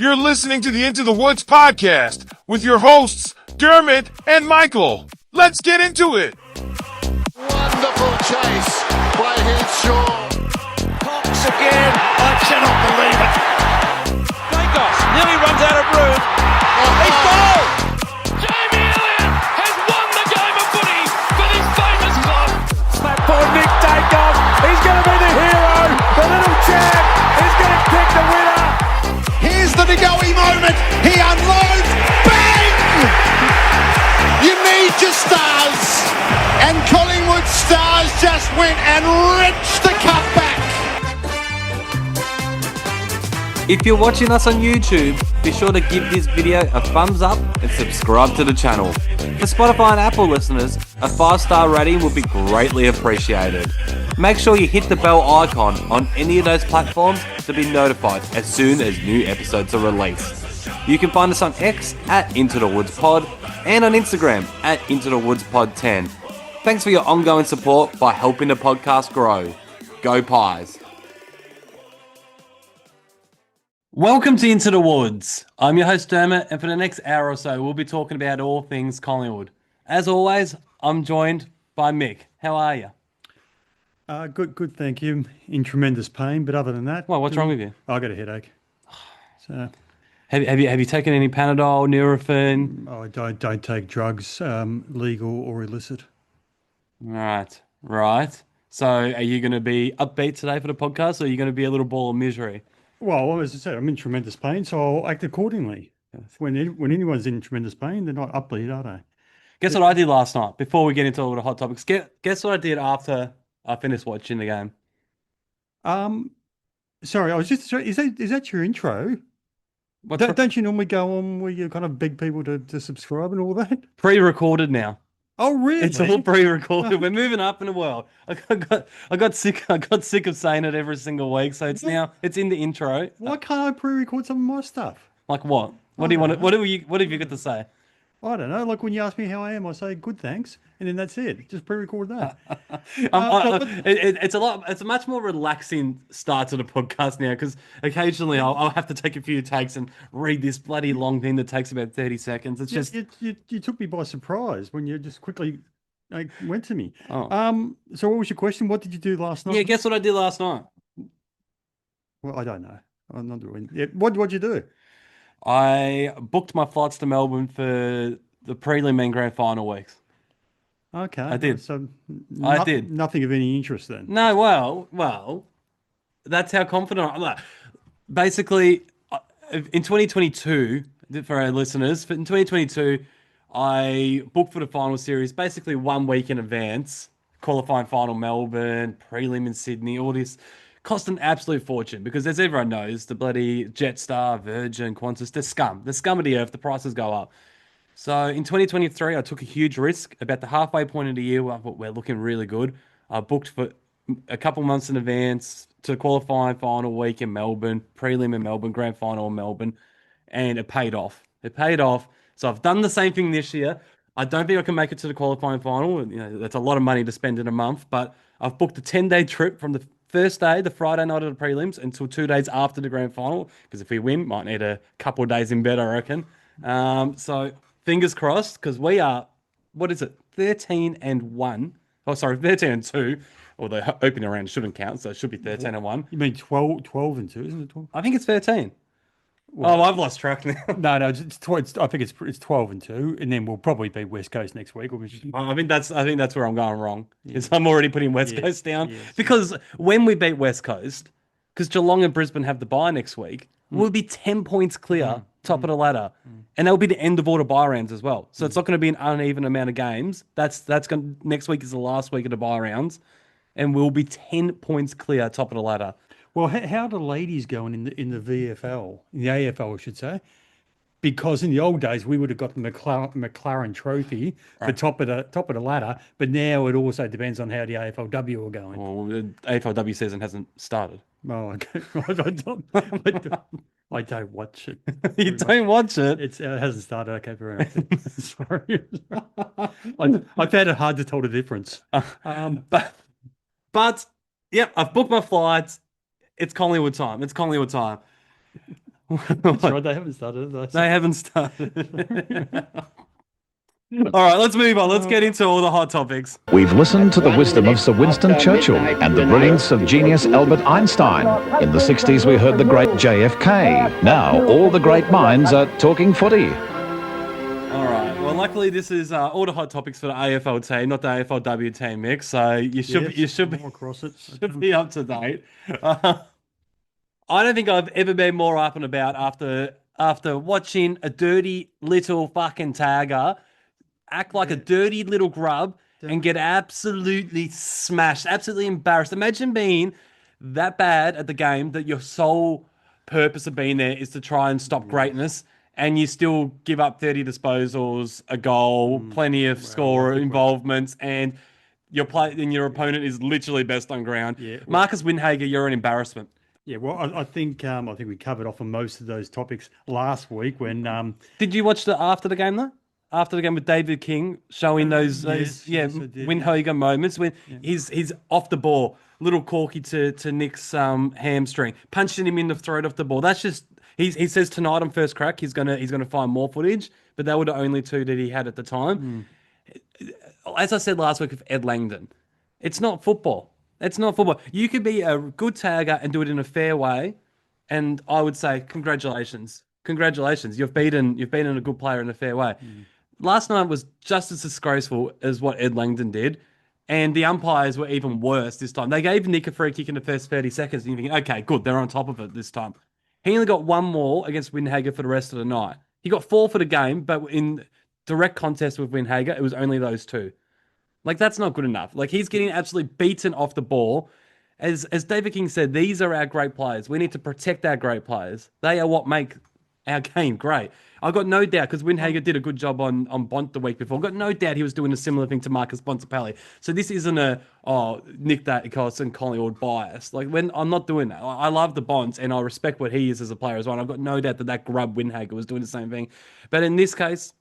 You're listening to the Into the Woods podcast with your hosts, Dermot and Michael. Let's get into it. Wonderful chase by Hinshaw. Cox again. I cannot believe it. Dacos nearly runs out of room. He's goal! Jamie Elliott has won the game of footy for this famous club. Slap for Nick Dacos. He's going to be the hero. The little champ is going to pick the winner. Here's the Goey moment. He unloads. Bang! You need your stars. And Collingwood stars just went and wrenched the cup back. If you're watching us on YouTube, be sure to give this video a thumbs up and subscribe to the channel. For Spotify and Apple listeners, a 5-star rating would be greatly appreciated. Make sure you hit the bell icon on any of those platforms to be notified as soon as new episodes are released. You can find us on X at Into the Woods Pod and on Instagram at Into the Woods Pod 10. Thanks for your ongoing support by helping the podcast grow. Go Pies! Welcome to Into the Woods. I'm your host Dermot, and for the next hour or so, we'll be talking about all things Collingwood. As always, I'm joined by Mick. How are you? Good, thank you. In tremendous pain, but other than that... Well, what's wrong with you? I got a headache. So, Have you taken any Panadol, Nurofen? I don't take drugs, legal or illicit. Right. So are you going to be upbeat today for the podcast, or are you going to be a little ball of misery? Well, as I said, I'm in tremendous pain, so I'll act accordingly. When anyone's in tremendous pain, they're not upbeat, are they? Guess what I did last night, before we get into all the hot topics? Guess what I did after I finished watching the game? Sorry, I was just... Is that your intro? Don't you normally go on where you kind of beg people to subscribe and all that? Pre-recorded now. Oh, really? It's all pre-recorded. We're moving up in the world. I got sick of saying it every single week, so it's in the intro. Why can't I pre-record some of my stuff? Like what? What do you want? What have you got to say? I don't know. Like when you ask me how I am, I say good, thanks, and then that's it. Just pre-record that. It's a much more relaxing start to the podcast now, because occasionally I'll have to take a few takes and read this bloody long thing that takes about 30 seconds. It's just you took me by surprise when you just quickly went to me. Oh. So what was your question? What did you do last night? Yeah, guess what I did last night? Well, I don't know. I'm not doing. Yeah, what'd you do? I booked my flights to Melbourne for the prelim and grand final weeks. Okay. I did. So I did. Nothing of any interest then. No, well, that's how confident I'm. Basically, in 2022, for our listeners, in 2022, I booked for the final series basically 1 week in advance. Qualifying final Melbourne, prelim in Sydney, all this. Cost an absolute fortune, because as everyone knows, the bloody Jetstar, Virgin, Qantas, they're scum. They're scum of the earth. The prices go up. So in 2023, I took a huge risk. About the halfway point of the year, we're looking really good. I booked for a couple months in advance to qualifying final week in Melbourne, prelim in Melbourne, grand final in Melbourne, and it paid off. So I've done the same thing this year. I don't think I can make it to the qualifying final. That's a lot of money to spend in a month, but I've booked a 10-day trip from the first day, the Friday night of the prelims, until 2 days after the grand final, because if we win, might need a couple of days in bed, I reckon. So fingers crossed, because we are, 13-1. Oh, sorry, 13-2. Although opening round shouldn't count, so it should be 13-1. You mean 12-2, isn't it? 12? I think it's 13. Well, I've lost track now. No, I think it's 12-2, and then we'll probably be West Coast next week. I think that's where I'm going wrong. Is I'm already putting West Coast down, because when we beat West Coast, because Geelong and Brisbane have the bye next week, we'll be 10 points clear, top of the ladder, and that'll be the end of all the bye rounds as well. So it's not going to be an uneven amount of games. Next week is the last week of the bye rounds, and we'll be 10 points clear, top of the ladder. Well, how are the ladies going in the VFL, in the AFL, I should say? Because in the old days we would have got the McLaren Trophy for top of the ladder, but now it also depends on how the AFLW are going. Well, the AFLW season hasn't started. Oh, okay. I don't watch it. You don't watch it? It hasn't started. Okay, fair enough. Sorry, I found it hard to tell the difference. But yeah, I've booked my flights. It's Collingwood time. That's right. They haven't started. They haven't started. All right, let's move on. Let's get into all the hot topics. We've listened to the wisdom of Sir Winston Churchill and the brilliance of genius Albert Einstein. In the 60s, we heard the great JFK. Now, all the great minds are talking footy. All right. Well, luckily, this is all the hot topics for the AFL team, not the AFLW team, Mick. So you should more across it. should be up to date. I don't think I've ever been more up and about after watching a dirty little fucking tagger act like a dirty little grub and get absolutely smashed, absolutely embarrassed. Imagine being that bad at the game that your sole purpose of being there is to try and stop greatness, and you still give up 30 disposals, a goal, plenty of score involvements, and your opponent is literally best on ground. Yeah. Marcus Windhager, you're an embarrassment. Yeah, well, I think we covered off on most of those topics last week when. Did you watch after the game though? After the game with David King showing those yes, I did, Windhager moments when he's off the ball, little corky to Nick's hamstring, punching him in the throat off the ball. That's just he says tonight on First Crack he's gonna find more footage, but they were the only two that he had at the time. As I said last week with Ed Langdon, it's not football. It's not football. You could be a good tagger and do it in a fair way, and I would say congratulations. Congratulations. You've beaten a good player in a fair way. Last night was just as disgraceful as what Ed Langdon did, and the umpires were even worse this time. They gave Nick a free kick in the first 30 seconds, and you're thinking, okay, good, they're on top of it this time. He only got one more against Windhager for the rest of the night. He got 4 for the game, but in direct contest with Windhager, it was only those 2. Like, that's not good enough. Like, he's getting absolutely beaten off the ball. As David King said, these are our great players. We need to protect our great players. They are what make our game great. I've got no doubt, because Windhager did a good job on Bont the week before. I've got no doubt he was doing a similar thing to Marcus Bontempelli. So this isn't Nick Daicos and Collingwood bias. Like, when I'm not doing that. I love the Bonts, and I respect what he is as a player as well. And I've got no doubt that grub Windhager was doing the same thing. But in this case,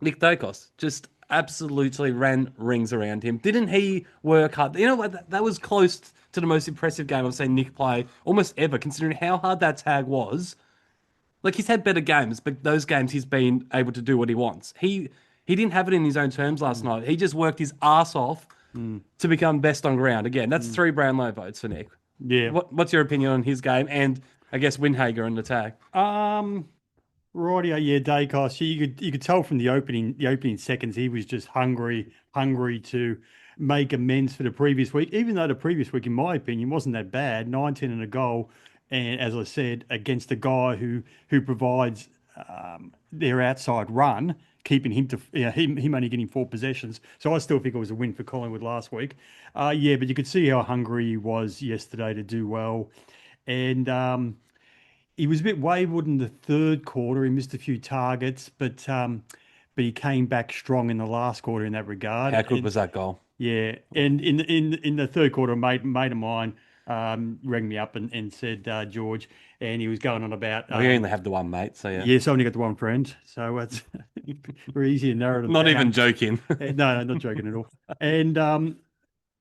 Nick Daicos just absolutely ran rings around him. Didn't he work hard? You know what? That was close to the most impressive game I've seen Nick play almost ever, considering how hard that tag was. Like, he's had better games, but those games he's been able to do what he wants. He didn't have it in his own terms last night. He just worked his ass off to become best on ground. Again, that's 3 Brownlow votes for Nick. Yeah. What's your opinion on his game and, I guess, Windhager and the tag? Rightio, yeah, Daicos. You could tell from the opening seconds he was just hungry to make amends for the previous week. Even though the previous week, in my opinion, wasn't that bad. 19 and a goal. And as I said, against a guy who provides their outside run, keeping him to him only getting 4 possessions. So I still think it was a win for Collingwood last week. But you could see how hungry he was yesterday to do well, and he was a bit wayward in the third quarter. He missed a few targets, but he came back strong in the last quarter in that regard. How good was that goal? Yeah, and in the third quarter, a mate of mine rang me up and said, George, and he was going on about... We only have the one mate, so yeah. Yes, I only got the one friend, so it's very easy to narrow it Not down. even joking. No, not joking at all. And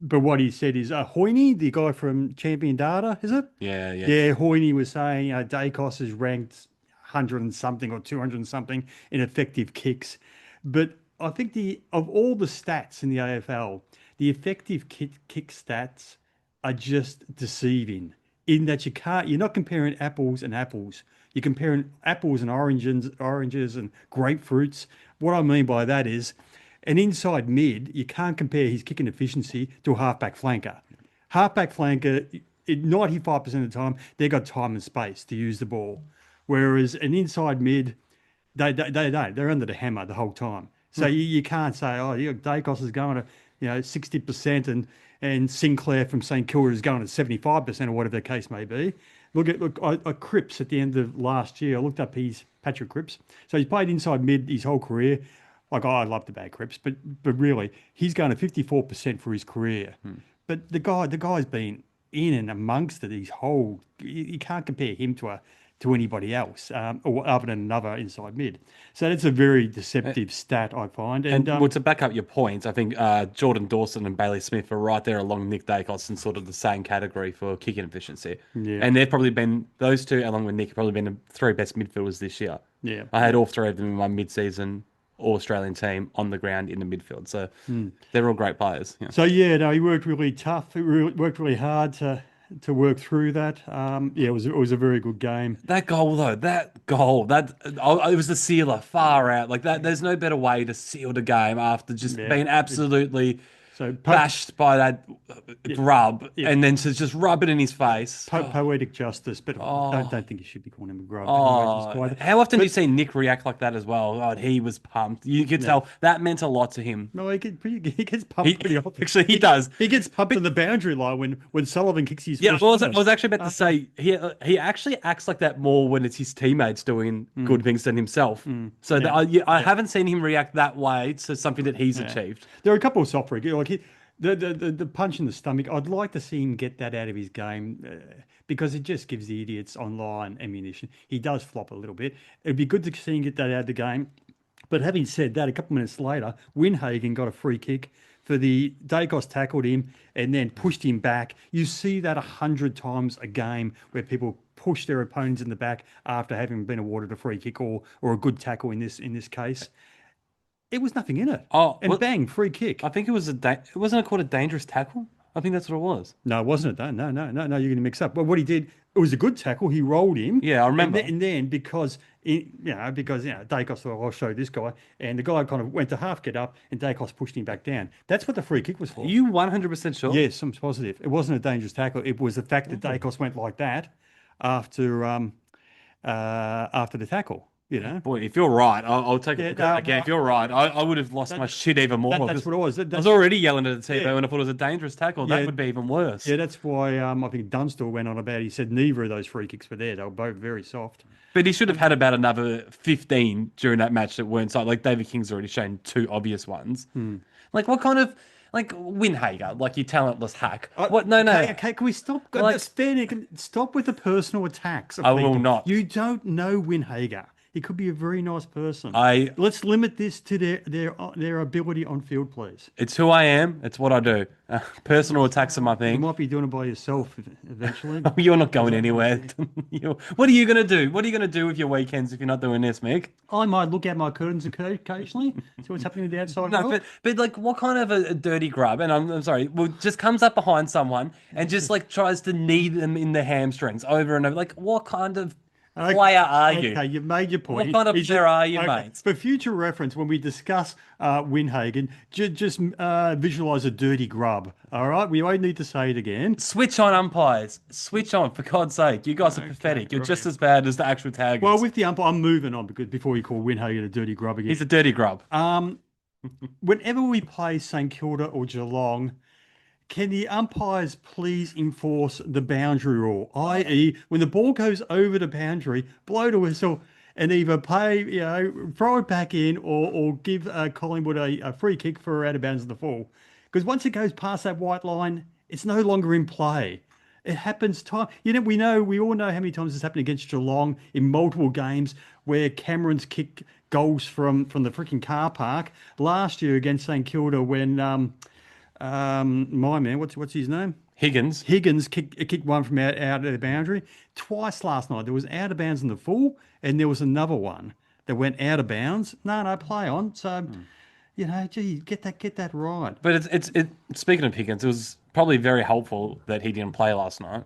but what he said is, Hoyne, the guy from Champion Data, is it? Yeah. Yeah, Hoyne was saying Daicos is ranked 100 and something or 200 and something in effective kicks. But I think of all the stats in the AFL, the effective kick stats are just deceiving in that you're not comparing apples and apples. You're comparing apples and oranges and grapefruits. What I mean by that is an inside mid, you can't compare his kicking efficiency to a halfback flanker. Halfback flanker, 95% of the time, they've got time and space to use the ball. Whereas an inside mid, they don't. They're under the hammer the whole time. So you can't say, Daicos is going to 60% and Sinclair from St Kilda is going at 75% or whatever the case may be. Look, Cripps at the end of last year, I looked up Patrick Cripps. So he's played inside mid his whole career. Like, I love the bad Cripps, but really, he's going to 54% for his career. But the guy's been in and amongst it his whole... You can't compare him to to anybody else, or other than another inside mid. So that's a very deceptive stat, I find. And well, to back up your point, I think Jordan Dawson and Bailey Smith are right there along Nick Dacos in sort of the same category for kicking efficiency. Yeah. And they've probably been, those two, along with Nick, have probably been the three best midfielders this year. Yeah. I had all three of them in my mid-season All-Australian team on the ground in the midfield. So they're all great players. Yeah. So, yeah, no, he worked really tough. He worked really hard to work through that. It was a very good game. That goal, though, it was the sealer, far out. Like that, there's no better way to seal the game after just being absolutely bashed by that grub, and then to just rub it in his face. Poetic justice, but I don't think you should be calling him a grub. How often do you see Nick react like that as well? Oh, he was pumped. You could tell that meant a lot to him. No, he gets pumped pretty often. Actually, he does. He gets pumped on the boundary line when Sullivan kicks his first I was actually about to say, he actually acts like that more when it's his teammates doing good things than himself. So I haven't seen him react that way to something that he's achieved. There are a couple of soft like the punch in the stomach. I'd like to see him get that out of his game because it just gives the idiots online ammunition. He does flop a little bit. It'd be good to see him get that out of the game. But having said that, a couple of minutes later, Winhagen got a free kick for the Dacos tackled him and then pushed him back. You see that 100 times a game where people push their opponents in the back after having been awarded a free kick or a good tackle in this case. It was nothing in it. Bang, free kick. I think it was wasn't it called a dangerous tackle? I think that's what it was. No, it wasn't it? No, you're going to mix up. But what he did, it was a good tackle. He rolled him. Yeah, I remember. And then because Dacos thought, I'll show this guy, and the guy kind of went to half get up, and Dacos pushed him back down. That's what the free kick was for. Are you 100% sure? Yes, I'm positive. It wasn't a dangerous tackle. It was the fact that Dacos went like that after the tackle. You know, boy, if you're right, I'll take it. Again, if you're right, I would have lost my shit even more. That's what it was. I was already yelling at the TV when I thought it was a dangerous tackle. That would be even worse. Yeah, that's why I think Dunstall went on about. He said neither of those free kicks were there. They were both very soft. But he should have had about another 15 during that match that weren't soft. Like David King's already shown two obvious ones. Like what kind of Winhager, like you talentless hack. What? No. Okay, can we stop? Stop with the personal attacks. I will not. You don't know Winhager. He could be a very nice person. Let's limit this to their ability on field, please. It's who I am. It's what I do. Personal attacks are my thing. You might be doing it by yourself eventually. You're not going anywhere. What are you going to do? What are you going to do with your weekends if you're not doing this, Mick? I might look out my curtains occasionally, see what's happening with the outside world. But like, what kind of a dirty grub? And I'm sorry, just comes up behind someone and just like tries to knee them in the hamstrings over and over. Like, what kind of player are you? Okay, you've made your point. What kind of player are you, mate? For future reference, when we discuss Winhagen, just visualise a dirty grub. All right, we won't need to say it again. Switch on umpires. Switch on, for God's sake. You guys are pathetic. You're just as bad as the actual taggers. Well, with the umpire, I'm moving on because before you call Winhagen a dirty grub again. He's a dirty grub. Whenever we play St Kilda or Geelong, can the umpires please enforce the boundary rule? I.e., when the ball goes over the boundary, blow the whistle and either throw it back in or give Collingwood a free kick for out of bounds of the full. Because once it goes past that white line, it's no longer in play. It happens time. We all know how many times it's happened against Geelong in multiple games where Cameron's kicked goals from the freaking car park. Last year against St Kilda when my man, what's his name? Higgins kicked one from out of the boundary. Twice last night. There was out of bounds in the full, and there was another one that went out of bounds. No, play on. So, get that right. But it's speaking of Higgins, it was probably very helpful that he didn't play last night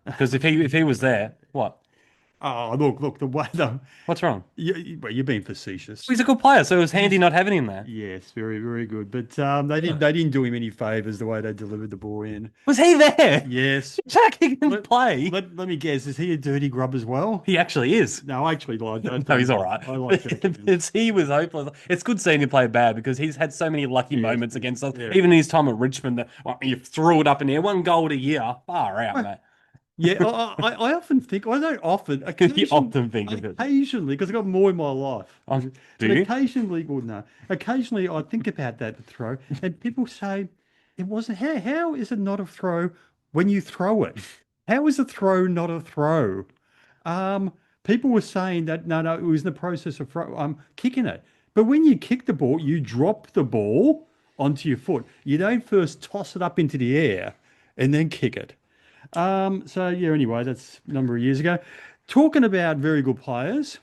because if he was there, what? Oh, look, the way what's wrong? You're being facetious. He's a good player, so it was handy not having him there. Yes, very, very good. But they didn't do him any favours the way they delivered the ball in. Was he there? Yes. Jack Higgins play. Let me guess. Is he a dirty grub as well? He actually is. No, I actually like that. No, he's all right. I like Jack. He was hopeless. It's good seeing him play bad because he's had so many lucky moments against us. Yeah. Even in his time at Richmond, you threw it up in there. One goal a year. Far out, mate. Yeah, I often think, I don't often, you often think of it. Occasionally, because I've got more in my life. Do you? Occasionally I think about that throw, and people say, it wasn't, how is it not a throw when you throw it? How is a throw not a throw? people were saying that no, it was in the process of kicking it. But when you kick the ball, you drop the ball onto your foot. You don't first toss it up into the air and then kick it. So yeah, anyway, that's a number of years ago. Talking about very good players,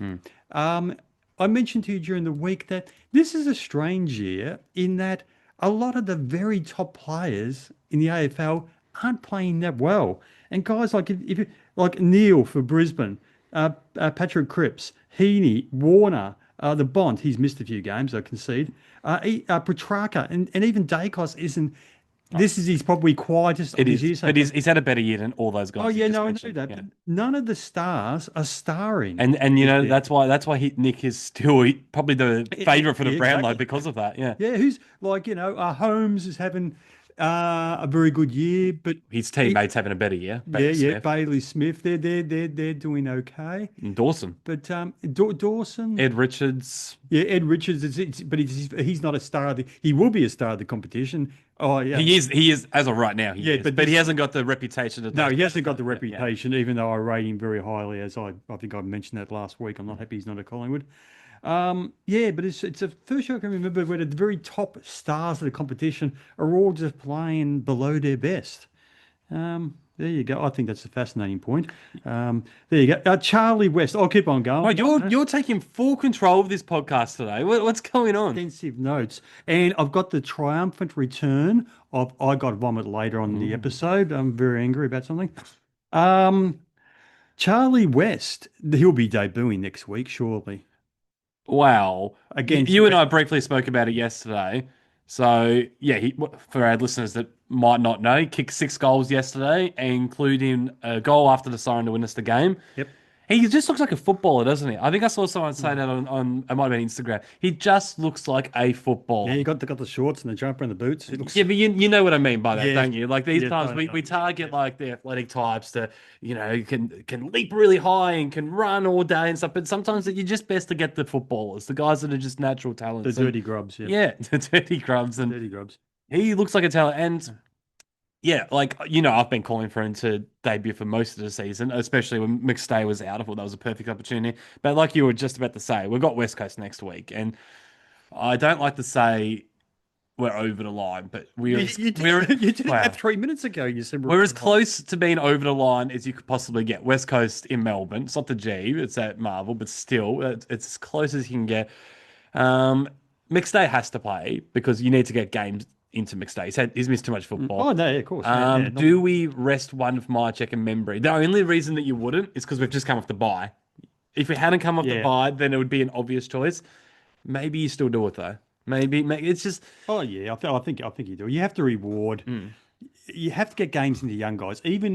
I mentioned to you during the week that this is a strange year in that a lot of the very top players in the AFL aren't playing that well. And guys like like Neil for Brisbane, Patrick Cripps, Heaney, Warner, the Bond, he's missed a few games, I concede. Petrarca and even Dacos isn't. This is his probably quietest of his years. But he's had a better year than all those guys. Oh yeah, no, I know mentioned. that. Yeah. But none of the stars are starring. And you know that's why Nick is still probably the favourite for the Brownlow exactly. because of that. Yeah. Yeah, who's like Holmes is having a very good year, but His teammates having a better year. Bailey Smith, they're doing okay. And Dawson, But Dawson, Ed Richards. yeah, Ed Richards, but he's not a star. He will be a star of the competition. Oh yeah, He is as of right now. He is, but but he hasn't got the reputation. No, he hasn't got the reputation, even though I rate him very highly, as I think I mentioned that last week. I'm not happy he's not at Collingwood. But it's a first year I can remember where the very top stars of the competition are all just playing below their best. There you go. I think that's a fascinating point. There you go. Charlie West. I'll keep on going. Oh, you're taking full control of this podcast today. What's going on? Extensive notes. And I've got the triumphant return of I Got Vomit later on in the episode. I'm very angry about something. Charlie West, he'll be debuting next week, surely. Wow. Again, you and I briefly spoke about it yesterday. So, yeah, for our listeners that might not know, he kicked 6 goals yesterday, including a goal after the siren to win us the game. Yep. He just looks like a footballer, doesn't he? I think I saw someone say that on it might have been Instagram. He just looks like a footballer. Yeah, you got the shorts and the jumper and the boots. It looks... Yeah, but you know what I mean by that, Yeah. don't you? Like these times we target like the athletic types that, can leap really high and can run all day and stuff. But sometimes you're just best to get the footballers, the guys that are just natural talents. The dirty grubs, yeah. Yeah, the dirty grubs. And Dirty grubs. he looks like a talent. And yeah, I've been calling for him to debut for most of the season, especially when McStay was out. I thought that was a perfect opportunity. But like you were just about to say, we've got West Coast next week. And I don't like to say we're over the line, but You did that 3 minutes ago. You said we're as close to being over the line as you could possibly get. West Coast in Melbourne. It's not the G, it's at Marvel, but still, it's as close as you can get. McStay has to play because you need to get games into McStay. He's missed too much football. Oh, no, yeah, of course. Do we rest one of Myercheck and Membry? The only reason that you wouldn't is because we've just come off the bye. If we hadn't come off the bye, then it would be an obvious choice. Maybe you still do it though. Maybe it's just. Oh yeah, I think you do. You have to reward. You have to get games into young guys. Even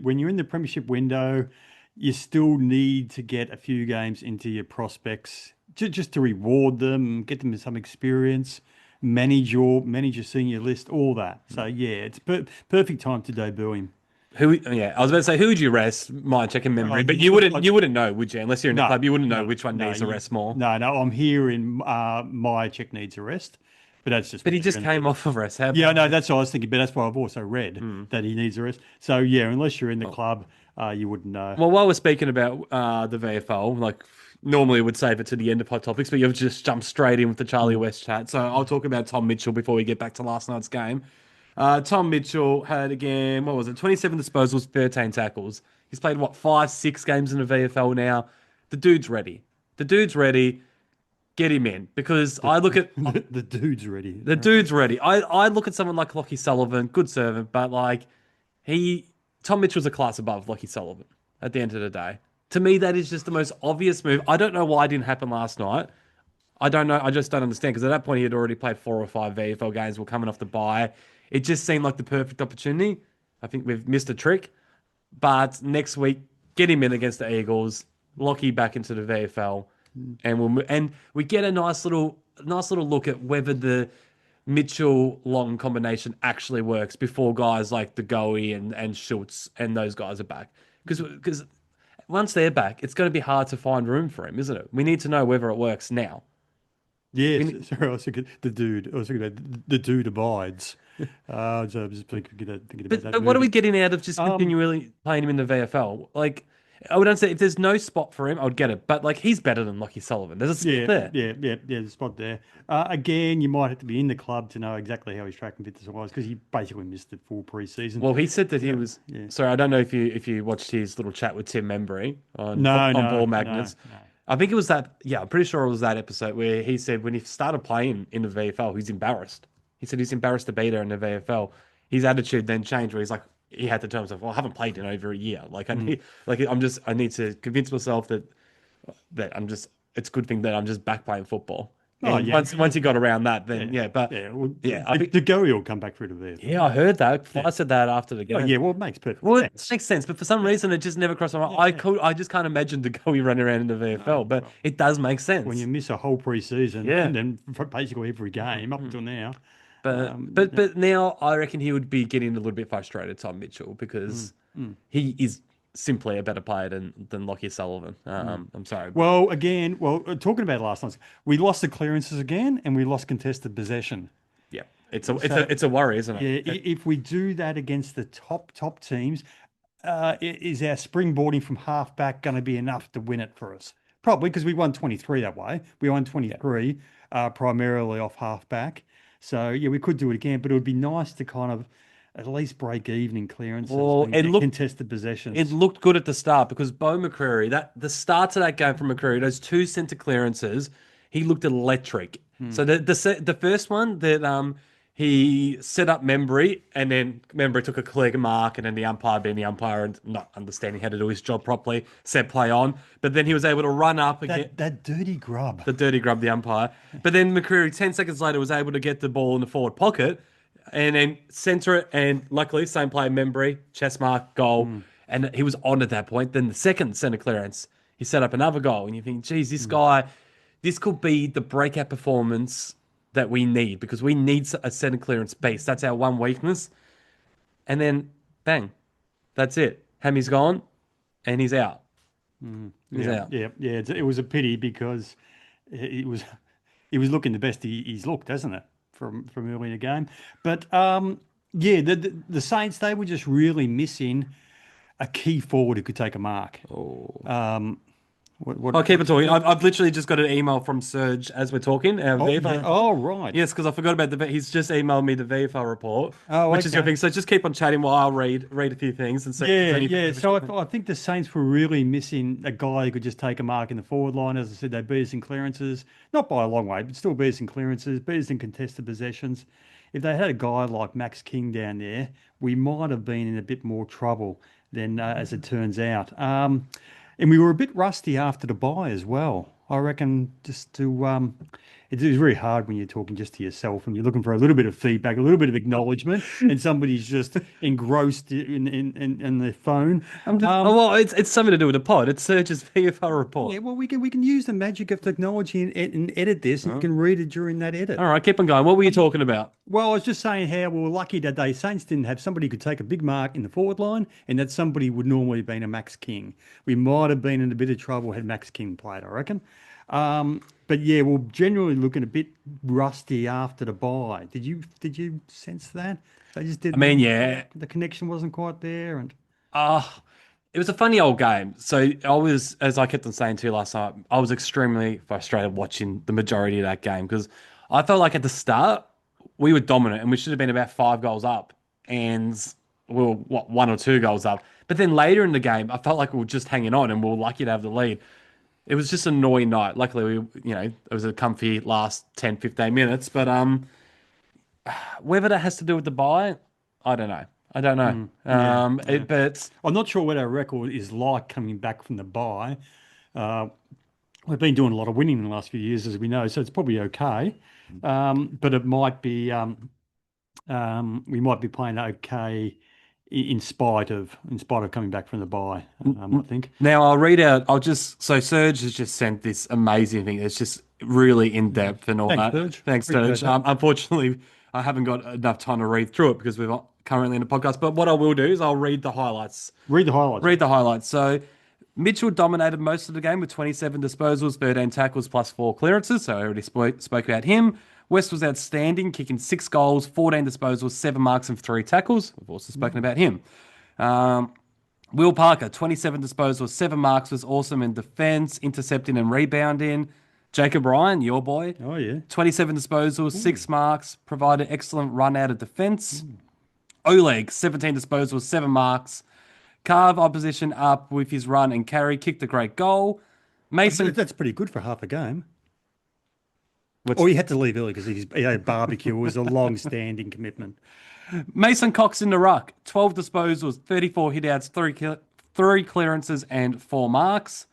when you're in the premiership window, you still need to get a few games into your prospects just to reward them, get them some experience, manage your senior list, all that. So yeah, it's perfect time to debut him. I was about to say, who would you rest? Myercheck and Memory, but you wouldn't know, would you? Unless you're in the club, you wouldn't know which one needs a rest more. No, I'm hearing Myercheck needs a rest, but that's just. But he just came off of rest. Yeah, no, that's what I was thinking. But that's what I've also read that he needs a rest. So yeah, unless you're in the club, you wouldn't know. Well, while we're speaking about the VFL, like normally would save it to the end of hot topics, but you've just jumped straight in with the Charlie West chat. So I'll talk about Tom Mitchell before we get back to last night's game. Tom Mitchell had, again, 27 disposals, 13 tackles. He's played, 5-6 games in the VFL now. The dude's ready. Get him in. Because I look at... The dude's ready. The dude's ready. I look at someone like Lockie Sullivan, good servant, but Tom Mitchell's a class above Lockie Sullivan at the end of the day. To me, that is just the most obvious move. I don't know why it didn't happen last night. I don't know. I just don't understand, because at that point he had already played 4 or 5 VFL games. We're coming off the bye. It just seemed like the perfect opportunity. I think we've missed a trick. But next week, get him in against the Eagles, Lockie back into the VFL, and we get a nice little look at whether the Mitchell-Long combination actually works before guys like the Goey and Schultz and those guys are back. Because once they're back, it's going to be hard to find room for him, isn't it? We need to know whether it works now. Yes, sorry, I was thinking the dude. I was thinking about the dude abides. So I was just thinking about that. But what are we getting out of just continually playing him in the VFL? Like, I would say if there's no spot for him, I would get it. But like he's better than Lockie Sullivan. There's a spot there. Yeah, there's a spot there. Again, you might have to be in the club to know exactly how his tracking fitness was because he basically missed the full pre-season. Well, he said that he was. Yeah. Sorry, I don't know if you watched his little chat with Tim Membry on No, Ball Magnets. no. I think it was that. Yeah, I'm pretty sure it was that episode where he said when he started playing in the VFL, he's embarrassed. He said he's embarrassed to be there in the VFL. His attitude then changed where he's like, he had to tell himself, well, I haven't played in over a year. Like I need to convince myself that it's a good thing that I'm just back playing football. And once he got around that, then I think the Goey will come back through the VFL. Yeah, I heard that. I said that after the game. Oh, yeah, well, it makes perfect Well, sense. it makes sense, but for some reason it just never crossed my mind. I just can't imagine the Goey running around in the VFL, but it does make sense. When you miss a whole pre-season, and then for basically every game up until now. But now I reckon he would be getting a little bit frustrated, Tom Mitchell, because he is simply a better player than Lockie Sullivan. I'm sorry. Well, talking about last night, we lost the clearances again, and we lost contested possession. Yeah, it's a worry, isn't it? Yeah, if we do that against the top teams, is our springboarding from half back going to be enough to win it for us? Probably, because we won 23 that way. We won 23 primarily off half back. So, yeah, we could do it again, but it would be nice to kind of at least break even in clearances and contested possessions. It looked good at the start because Bo McCreary, the start to that game from McCreary, those 2 centre clearances, he looked electric. So the first one that he set up Membry and then Membry took a clear mark and then the umpire being the umpire and not understanding how to do his job properly, said play on. But then he was able to run up again. That dirty grub. The dirty grub, the umpire. But then McCreary, 10 seconds later, was able to get the ball in the forward pocket and then centre it. And luckily, same play, Membry, chest mark, goal. And he was on at that point. Then the second centre clearance, he set up another goal. And you think, geez, this guy, this could be the breakout performance that we need because we need a centre clearance beast. That's our one weakness. And then, bang, that's it. Hammy's gone and he's out. He's out. Yeah. It was a pity because it was looking the best he's looked, hasn't it, from early in the game. But, the Saints, they were just really missing a key forward who could take a mark. I'll keep it talking. I've literally just got an email from Serge as we're talking. VFL. Oh, right. Yes, because I forgot about he's just emailed me the VFL report, which is okay. your thing. So just keep on chatting while I'll read a few things. And So I think the Saints were really missing a guy who could just take a mark in the forward line. As I said, they beat us in clearances, not by a long way, but still beat us in clearances, beat us in contested possessions. If they had a guy like Max King down there, we might have been in a bit more trouble than as it turns out. And we were a bit rusty after the bye as well. I reckon just to it is very hard when you're talking just to yourself and you're looking for a little bit of feedback, a little bit of acknowledgement, and somebody's just engrossed in their phone. It's something to do with the pod. It's Serge's VFL report. Yeah, well, we can use the magic of technology and edit this, and you can read it during that edit. All right, keep on going. What were you talking about? Well, I was just saying how we were lucky that day Saints didn't have somebody who could take a big mark in the forward line, and that somebody would normally have been a Max King. We might have been in a bit of trouble had Max King played, I reckon. But yeah, we're generally looking a bit rusty after the bye. Did you sense that? They just didn't. I mean, yeah, the connection wasn't quite there, and it was a funny old game. So I was, as I kept on saying to you last night, I was extremely frustrated watching the majority of that game because I felt like at the start we were dominant and we should have been about 5 goals up, and we were 1 or 2 goals up. But then later in the game, I felt like we were just hanging on and we were lucky to have the lead. It was just an annoying night. Luckily, it was a comfy last 10, 15 minutes. But whether that has to do with the bye, I don't know. But I'm not sure what our record is like coming back from the bye. We've been doing a lot of winning in the last few years, as we know, so it's probably okay. But it might be we might be playing okay in spite of coming back from the bye, I think. Now I'll read out. So Serge has just sent this amazing thing. It's just really in depth and all that. Serge. Thanks, Serge. Unfortunately, I haven't got enough time to read through it because we're currently in a podcast. But what I will do is I'll read the highlights. Read the highlights. So Mitchell dominated most of the game with 27 disposals, 13 tackles, plus 4 clearances. So I already spoke about him. West was outstanding, kicking 6 goals, 14 disposals, 7 marks and 3 tackles. We've also spoken about him. Will Parker, 27 disposals, 7 marks, was awesome in defence, intercepting and rebounding. Jacob Ryan, your boy. Oh, yeah. 27 disposals, 6 marks, provided excellent run out of defence. Oleg, 17 disposals, 7 marks. Carve opposition up with his run and carry, kicked a great goal. Mason... That's pretty good for half a game. He had to leave early because he had barbecue. It was a long-standing commitment. Mason Cox in the ruck, 12 disposals, 34 hitouts, 3 clearances and 4 marks.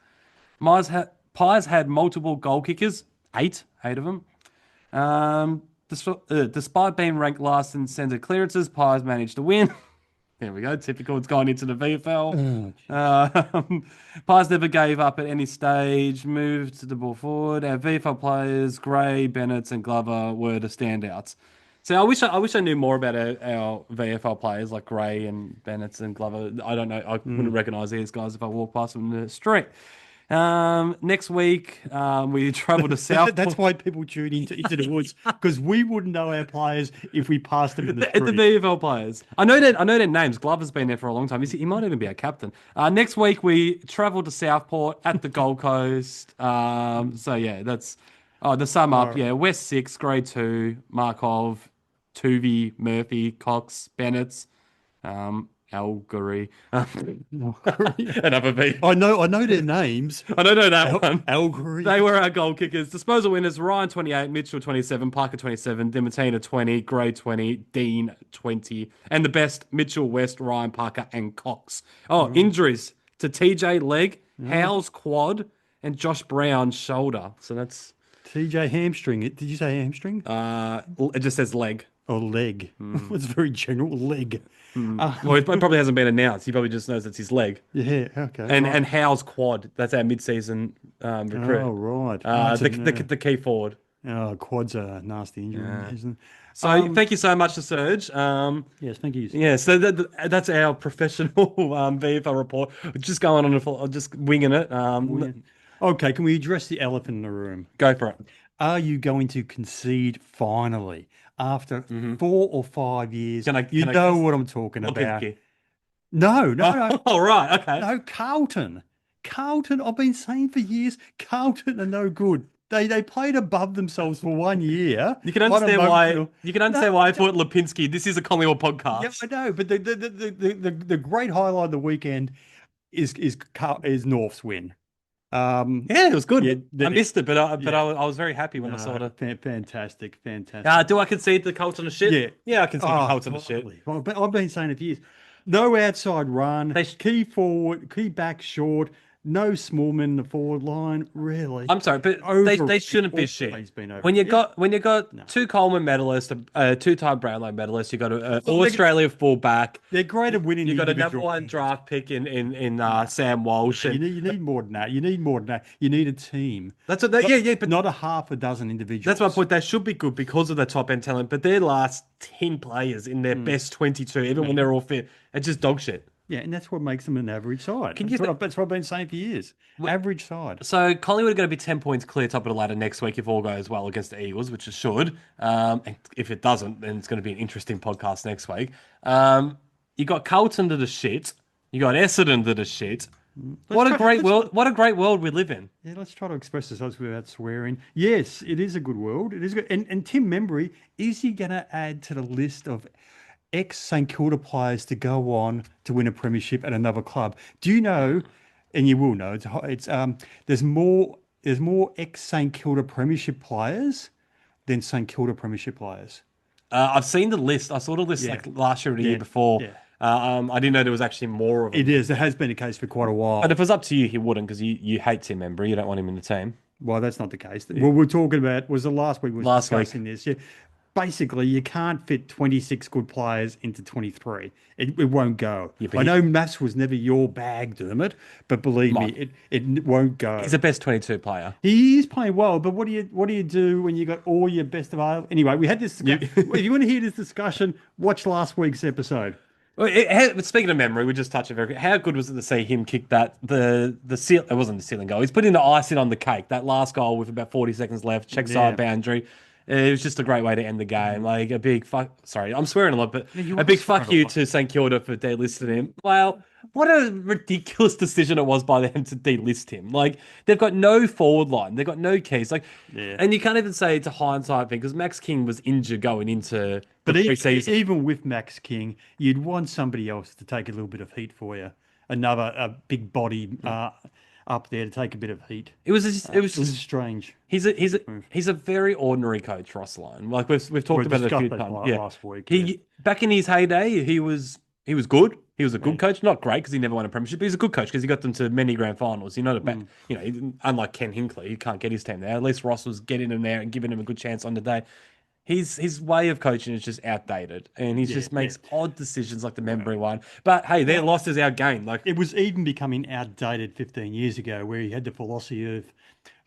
Pies had multiple goal kickers, 8 of them. Despite being ranked last in centre clearances, Pies managed to win. There we go. Typical. It's gone into the VFL. Pies never gave up at any stage. Moved the ball forward. Our VFL players, Gray, Bennett, and Glover, were the standouts. So I wish I knew more about our VFL players like Gray and Bennett and Glover. I don't know. I wouldn't recognise these guys if I walked past them in the street. Next week, we travel to South. That's why people tune into the woods, because we wouldn't know our players if we passed them in the street. The VFL players. I know their names. Glover's been there for a long time. He might even be our captain. Next week, we travel to Southport at the Gold Coast. So yeah, that's the sum up. Yeah, West 6, Grade 2, Markov, Tuvey, Murphy, Cox, Bennett, Algary. Another V. I know their names. I don't know that one. Algary. They were our goal kickers. Disposal winners: Ryan 28, Mitchell 27, Parker 27, Dimatina 20, Gray 20, Dean 20, and the best: Mitchell, West, Ryan, Parker, and Cox. Injuries to TJ leg, Howell's quad, and Josh Brown shoulder. So that's TJ hamstring. Did you say hamstring? It just says leg. Or leg. It's very general, leg. Well, it probably hasn't been announced. He probably just knows it's his leg. Yeah, okay. And Howell's quad. That's our mid-season recruit. Oh, right. The key forward. Oh, quad's a nasty injury, isn't it? So thank you so much to Serge. Yes, thank you. Yeah, so that's our professional VFL report. Just going on, just winging it. Okay, can we address the elephant in the room? Go for it. Are you going to concede finally after 4 or 5 years? What I'm talking about. No. Oh, right, okay. No, Carlton. I've been saying for years, Carlton are no good. They played above themselves for 1 year. You can understand why. You can understand why I thought Lipinski. This is a Collingwood podcast. Yeah, I know. But the great highlight of the weekend is North's win. Yeah, it was good. Yeah, I missed it, but I was very happy when I saw it. Fantastic. Do I concede the Colts on the shit? Yeah, I concede the Colts on the shit. I've been saying it for years. No outside run. Key forward, key back short. No Smallman in the forward line, really. I'm sorry, but they shouldn't be shit. When you got 2 Coleman medalists, a 2-time Brownlow medalist, you got an All-Australia fullback. They're great at winning. You got a number 1 draft pick in Sam Walsh. You need more than that. You need a team. That's what. But not a half a dozen individuals. That's my point. They should be good because of their top end talent, but their last 10 players in their best 22, even when they're all fit, are just dog shit. Yeah, and that's what makes them an average side. That's what I've been saying for years. Average side. So Collingwood are going to be 10 points clear top of the ladder next week if all goes well against the Eagles, which it should. And if it doesn't, then it's going to be an interesting podcast next week. You got Carlton to the shit. You got Essendon to the shit. What a great world we live in. Yeah, let's try to express ourselves without swearing. Yes, it is a good world. It is good. And Tim Membry, is he going to add to the list of ex-St Kilda players to go on to win a premiership at another club? Do you know, and you will know, there's more ex-St Kilda premiership players than St Kilda premiership players? I've seen the list. I saw the list like last year or the year before. Yeah. I didn't know there was actually more of them. It is. It has been the case for quite a while. But if it was up to you, he wouldn't, because you hate Tim Membry. You don't want him in the team. Well, that's not the case. Yeah. What we're talking about was the last week we were discussing this. Yeah. Basically, you can't fit 26 good players into 23. It won't go. Yeah, I know maths was never your bag, Dermot, but believe me, it won't go. He's the best 22 player. He is playing well, but what do you do when you got all your best available? Anyway, we had this. If you want to hear this discussion, watch last week's episode. Well, speaking of memory, we just touched it very quick. How good was it to see him kick that the seal? It wasn't the ceiling goal. He's putting the icing on the cake. That last goal with about 40 seconds left, check side boundary. It was just a great way to end the game. Like a big fuck. Sorry, I'm swearing a lot, but you a are big fuck swearing a you lot. to St Kilda for delisting him. Well, what a ridiculous decision it was by them to delist him. Like they've got no forward line, they've got no keys. Like, and you can't even say it's a hindsight thing because Max King was injured going into the preseason. Even with Max King, you'd want somebody else to take a little bit of heat for you. A big body up there to take a bit of heat. It was just strange. He's a very ordinary coach, Ross Lyon. Like we've talked about it a few times. Last week. Back in his heyday, he was good. He was a good coach, not great because he never won a premiership. But he's a good coach because he got them to many grand finals. You know, unlike Ken Hinkley, he can't get his team there. At least Ross was getting him there and giving him a good chance on the day. His way of coaching is just outdated, and he just makes odd decisions like the Membry one. But hey, their loss is our gain. Like it was even becoming outdated 15 years ago, where he had the philosophy of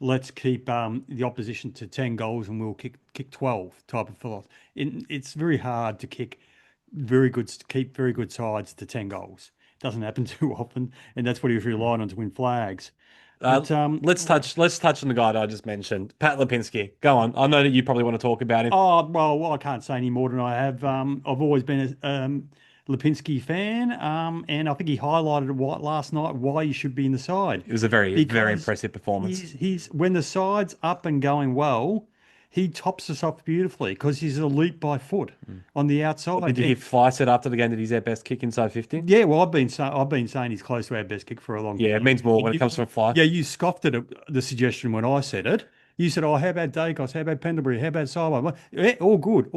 let's keep the opposition to 10 goals and we'll kick 12 type of philosophy. It's very hard to keep very good sides to 10 goals. It doesn't happen too often, and that's what he was relying on to win flags. But, let's touch on the guy that I just mentioned, Pat Lipinski. Go on. I know that you probably want to talk about him. Oh well, I can't say any more than I have. I've always been a Lipinski fan, and I think he highlighted last night why he should be in the side. It was a very impressive performance. He's when the side's up and going well, he tops us off beautifully because he's elite by foot on the outside. Did he fly set after the game that he's our best kick inside 50? Yeah, well, I've been saying he's close to our best kick for a long time. Yeah, it means more when it comes from fly. Yeah, you scoffed at the suggestion when I said it. You said, "Oh, how about Dacos? How about Pendlebury? How about Sideline?" Yeah, all good.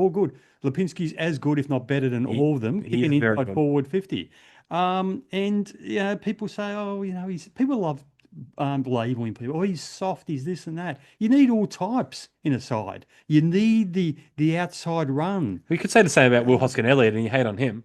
Lipinski's as good, if not better, than all of them. He can inside forward 50. And people say, "Oh, people love." Labeling people, oh, he's soft, he's this and that. You need all types in a side. You need the outside run. We could say the same about Will Hoskin-Elliott, and you hate on him.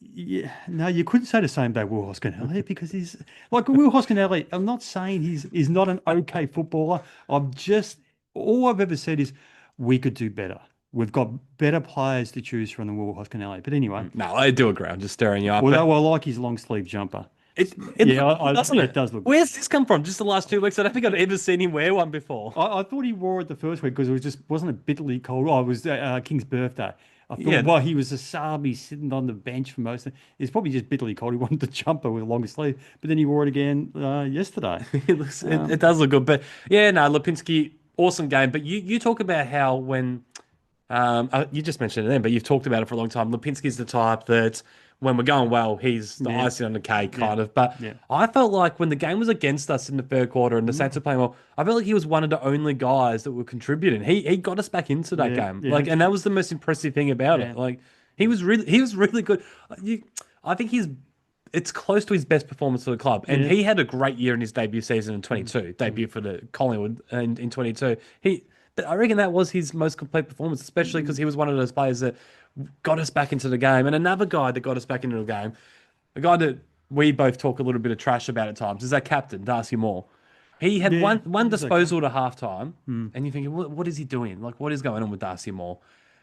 Yeah, no, you couldn't say the same about Will Hoskin-Elliott because he's like Will Hoskin-Elliott. I'm not saying he's not an okay footballer. All I've ever said is we could do better. We've got better players to choose from than Will Hoskin-Elliott. But anyway, no, I do agree. I'm just stirring you up. Well, I like his long sleeve jumper. It does look. Where's this come from? Just the last 2 weeks? I don't think I've ever seen him wear one before. I thought he wore it the first week because wasn't it bitterly cold? Oh, it was King's birthday. I thought he was a sub, he's sitting on the bench for most of it. It's probably just bitterly cold. He wanted the jumper with a longer sleeve, but then he wore it again yesterday. It does look good. But yeah, no, Lipinski, awesome game. But you talk about how when you just mentioned it then, but you've talked about it for a long time. Lipinski's the type that when we're going well, he's the icing on the cake kind of. But I felt like when the game was against us in the third quarter and the Saints were playing well, I felt like he was one of the only guys that were contributing. He got us back into that game. Like, and that was the most impressive thing about it. Like he was really good. I think it's close to his best performance for the club. And he had a great year in his debut season in 22, debut for the Collingwood in 22. But I reckon that was his most complete performance, especially because he was one of those players that got us back into the game. And another guy that got us back into the game, a guy that we both talk a little bit of trash about at times, is our captain, Darcy Moore. He had one disposal to halftime, and you're thinking, what is he doing? Like, what is going on with Darcy Moore?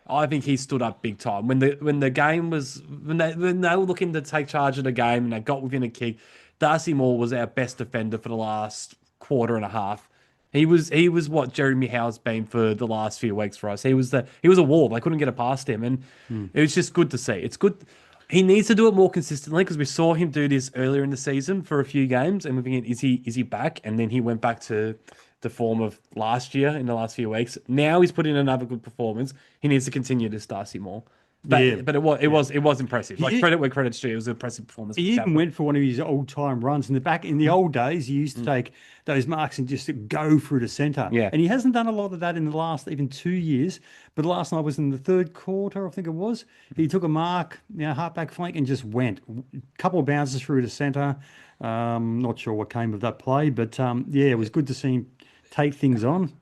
I think he stood up big time when the game was when they were looking to take charge of the game and they got within a kick. Darcy Moore was our best defender for the last quarter and a half. He was what Jeremy Howe's been for the last few weeks for us. He was a wall. They couldn't get it past him, and it was just good to see. It's good. He needs to do it more consistently because we saw him do this earlier in the season for a few games, and we're thinking, is he back? And then he went back to the form of last year in the last few weeks. Now he's put in another good performance. He needs to continue this, Darcy Moore. But it was impressive. Like credit where credit's due. It was an impressive performance. He even went for one of his old time runs in the old days. He used to take those marks and just go through the centre. Yeah. And he hasn't done a lot of that in the last even 2 years. But last night was in the third quarter, I think it was. He took a mark, half-back flank, and just went. A couple of bounces through the centre. Not sure what came of that play, but it was good to see him take things on.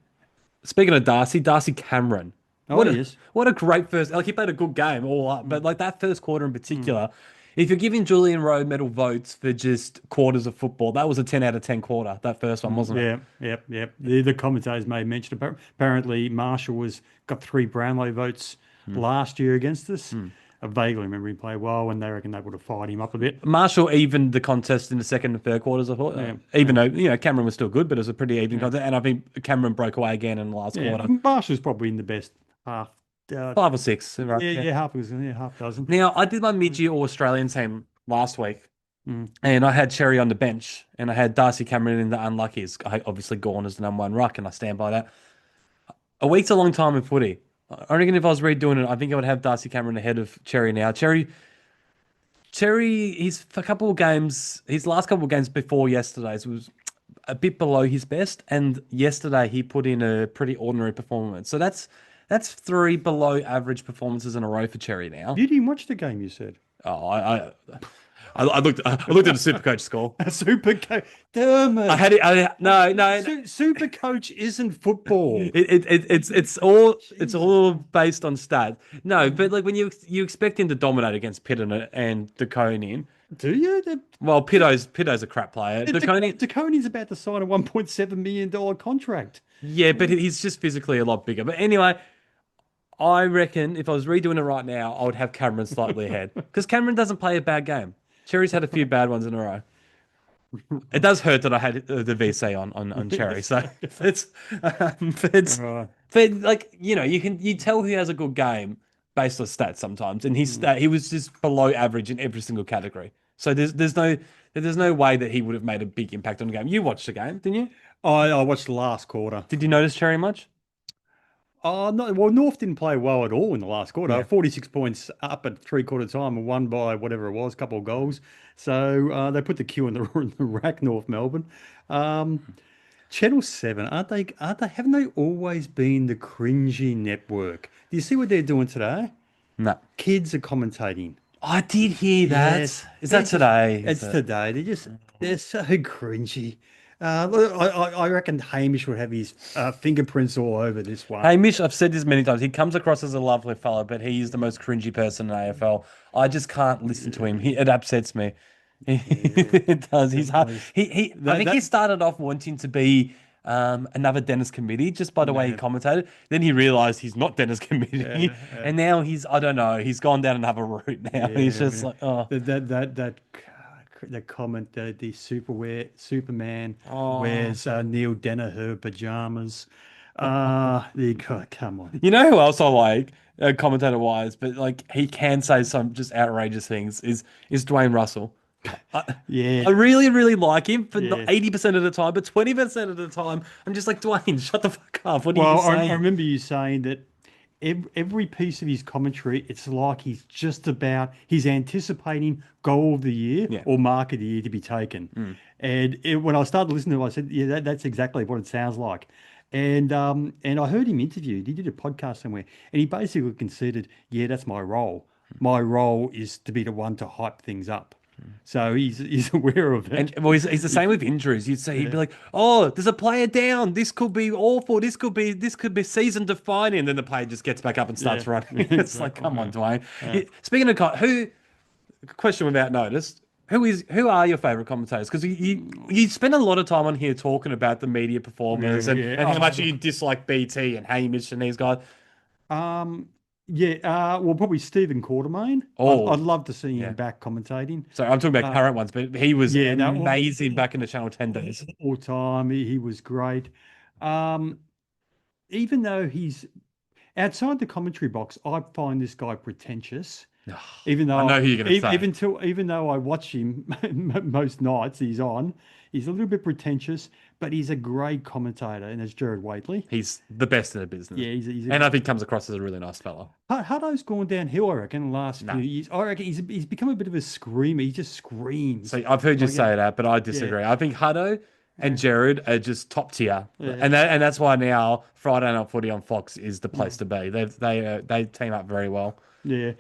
Speaking of Darcy Cameron. What a great first. Like, he played a good game all up, but like that first quarter in particular, if you're giving Julian Rowe medal votes for just quarters of football, that was a 10 out of 10 quarter, that first one, wasn't it? Yeah. The commentators may have mentioned apparently Marshall got 3 Brownlow votes last year against us. I vaguely remember him playing well, and they reckon they would have fired him up a bit. Marshall evened the contest in the second and third quarters, I thought. Even though, Cameron was still good, but it was a pretty even contest. And I think Cameron broke away again in the last quarter. Marshall's probably in the best half. 5 or 6. Right? Half dozen. Now, I did my mid-year All-Australian team last week, and I had Cherry on the bench, and I had Darcy Cameron in the unluckies. I obviously gone as the number 1 ruck, and I stand by that. A week's a long time in footy. I reckon if I was redoing it, I think I would have Darcy Cameron ahead of Cherry now. Cherry, his last couple of games before yesterday's was a bit below his best, and yesterday he put in a pretty ordinary performance. So that's 3 below average performances in a row for Cherry now. You didn't watch the game, you said. Oh, I looked at the Supercoach score. A Supercoach, Dermot. I had it. No. Supercoach isn't football. It's all based on stats. No, but like when you expect him to dominate against Pitton and DeConey. Do you? Well, Pitto's a crap player. DeConey's about to sign a $1.7 million contract. Yeah, but he's just physically a lot bigger. But anyway, I reckon if I was redoing it right now, I would have Cameron slightly ahead because Cameron doesn't play a bad game. Cherry's had a few bad ones in a row. It does hurt that I had the VC on Cherry, so but like you tell who has a good game based on stats sometimes, and he was just below average in every single category. So there's no way that he would have made a big impact on the game. You watched the game, didn't you? I watched the last quarter. Did you notice Cherry much? No. Well, North didn't play well at all in the last quarter. 46 points up at 3/4 time and won by whatever it was, a couple of goals. So they put the queue in the rack, North Melbourne. Channel 7, aren't they? Haven't they always been the cringy network? Do you see what they're doing today? No. Kids are commentating. I did hear that. Yes. Is that today? It's today. They're so cringy. I reckon Hamish would have his fingerprints all over this one. Hamish, I've said this many times, he comes across as a lovely fellow, but he is the most cringy person in AFL. I just can't listen to him. It upsets me. It does. He's hard. I think he started off wanting to be another Dennis Committee just by the way he commentated. Then he realised he's not Dennis Committee, and now he's gone down another route. Now he's just like the comment that the Superman wears Neil Danaher pajamas. Come on. You know who else I like, commentator wise, but like he can say some just outrageous things is Dwayne Russell. I really, really like him for not 80% of the time, but 20% of the time, I'm just like, Dwayne, shut the fuck up. What are you saying? I remember you saying that every piece of his commentary, it's like he's anticipating goal of the year or mark of the year to be taken. And when I started listening to him, I said, that's exactly what it sounds like. And I heard him interviewed. He did a podcast somewhere, and he basically conceded, that's my role. My role is to be the one to hype things up. So he's aware of it. And he's the same with injuries. You'd say he'd be like, "Oh, there's a player down. This could be awful. This could be season defining." And then the player just gets back up and starts running. It's like, come on, Dwayne. Speaking of question without notice, who are your favourite commentators? Because you spend a lot of time on here talking about the media performers and how much you dislike BT and Hamish and these guys. Well, probably Stephen Quartermain. I'd love to see him back commentating. So I'm talking about current ones, but he was amazing back in the Channel 10 days. All time, he was great. Even though he's outside the commentary box, I find this guy pretentious. Even though I know who you're going to say. Even though I watch him most nights, he's a little bit pretentious, but he's a great commentator, and that's Jared Waitley. He's the best in the business. Yeah, and I think comes across as a really nice fella. Hutto's gone downhill, I reckon, in the last few years. I reckon he's become a bit of a screamer. He just screams. So I've heard you say that, but I disagree. I think Hutto and Jared are just top tier, and that's why now Friday Night Footy on Fox is the place to be. They team up very well. Yeah.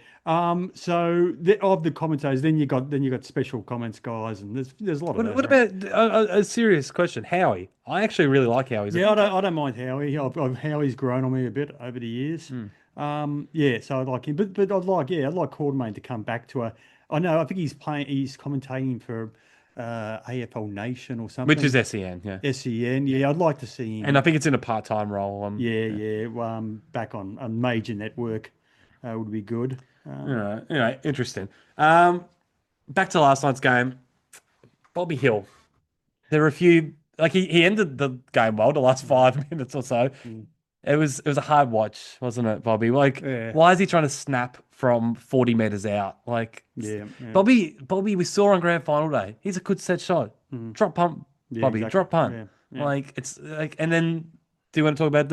So of the commentators, then you got special comments guys, and there's a lot of those. What about a serious question, Howie? I actually really like Howie. I don't mind Howie. Howie's grown on me a bit over the years. So I like him, but I'd like Quartermain to come back to I think he's commentating for AFL Nation or something, which is SEN. SEN. I'd like to see him, and I think it's in a part-time role. Back on a major network. Would be good. Anyway, interesting. Back to last night's game. Bobby Hill. There were a few, like he ended the game well, the last 5 minutes or so. It was a hard watch, wasn't it, Bobby? Like, why is he trying to snap from 40 meters out? Like, Bobby, we saw on grand final day. He's a good set shot. Drop punt, Bobby. Exactly. Drop punt. Yeah. Like, it's like, and then do you want to talk about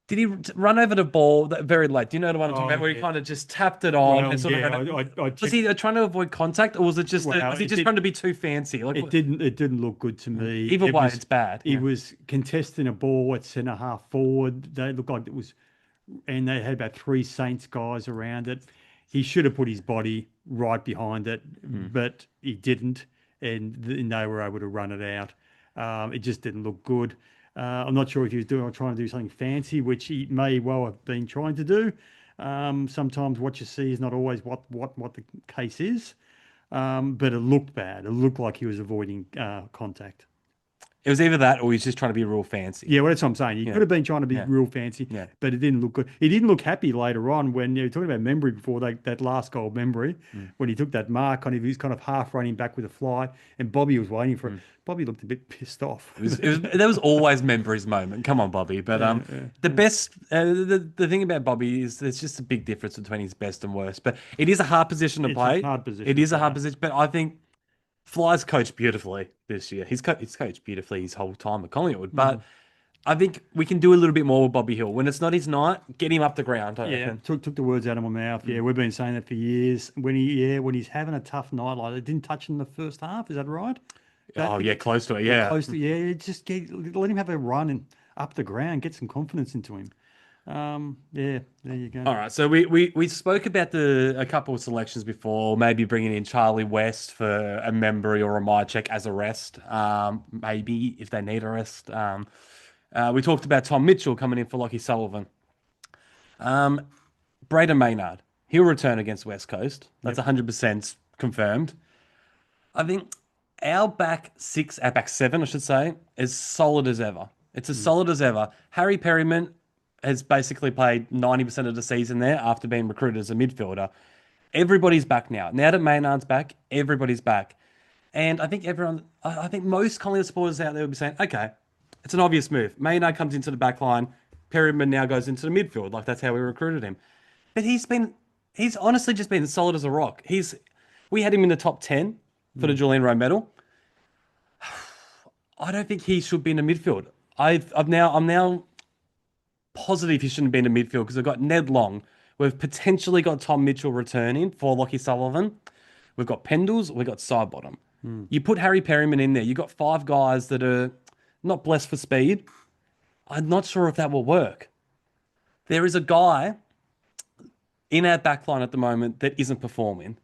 did he run over the ball very late? Do you know the one I'm talking about where he kind of just tapped it on? And sort of was he trying to avoid contact, or was it just was he just trying to be too fancy? Like, it didn't look good to me. Either way, it's bad. He was contesting a ball at centre half forward. They looked like it was, and they had about 3 Saints guys around it. He should have put his body right behind it, but he didn't, and they were able to run it out. It just didn't look good. I'm not sure if he was trying to do something fancy, which he may well have been trying to do. Sometimes what you see is not always what the case is, but it looked bad. It looked like he was avoiding contact. It was either that or he's just trying to be real fancy. Yeah, well, that's what I'm saying. He could have been trying to be real fancy, but it didn't look good. He didn't look happy later on when you were talking about Membry before that last goal, Membry, when he took that mark on him. He was kind of half running back with a fly, and Bobby was waiting for it. Bobby looked a bit pissed off. There was always Membry's moment. Come on, Bobby. But the best, the thing about Bobby is there's just a big difference between his best and worst. But it is a hard position to play. It is a hard position, but I think Fly's coached beautifully this year. He's coached beautifully his whole time at Collingwood. But I think we can do a little bit more with Bobby Hill. When it's not his night, get him up the ground. Took the words out of my mouth. Yeah, we've been saying that for years. When he's having a tough night like that, didn't touch him in the first half. Is that right? Close to it. Yeah, close to Just let him have a run and up the ground. Get some confidence into him. There you go. All right, so we spoke about a couple of selections before, maybe bringing in Charlie West for a Membry or a Mycheck as a rest, maybe if they need a rest. We talked about Tom Mitchell coming in for Lockie Sullivan. Braden Maynard, he'll return against West Coast. That's 100% confirmed. I think our back seven, I should say, is solid as ever. It's as solid as ever. Harry Perryman has basically played 90% of the season there after being recruited as a midfielder. Everybody's back now. Now that Maynard's back, everybody's back. And I think most Collingwood supporters out there will be saying, okay, it's an obvious move. Maynard comes into the back line. Perryman now goes into the midfield. Like, that's how we recruited him. But he's honestly just been solid as a rock. We had him in the top 10 for the Julian Rowe medal. I don't think he should be in the midfield. I'm now positive he shouldn't be in the midfield because we've got Ned Long. We've potentially got Tom Mitchell returning for Lockie Sullivan. We've got Pendles. We've got Sidebottom. You put Harry Perryman in there. You've got 5 guys that are not blessed for speed. I'm not sure if that will work. There is a guy in our backline at the moment that isn't performing.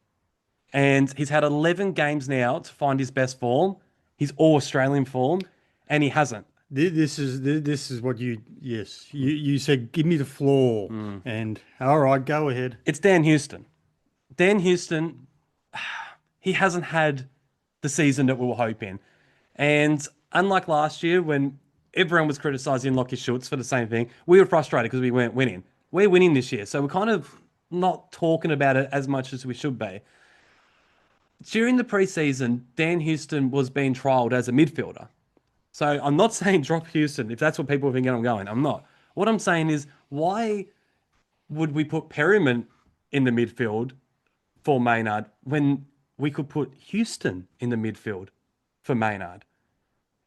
And he's had 11 games now to find his best form. He's all Australian form, and he hasn't. This is what you said, give me the floor. And all right, go ahead. It's Dan Houston. Dan Houston, he hasn't had the season that we were hoping. And unlike last year when everyone was criticising Lockie Schultz for the same thing, we were frustrated because we weren't winning. We're winning this year, so we're kind of not talking about it as much as we should be. During the preseason, Dan Houston was being trialled as a midfielder. So I'm not saying drop Houston, if that's what people are thinking I'm going. I'm not. What I'm saying is, why would we put Perryman in the midfield for Maynard when we could put Houston in the midfield for Maynard?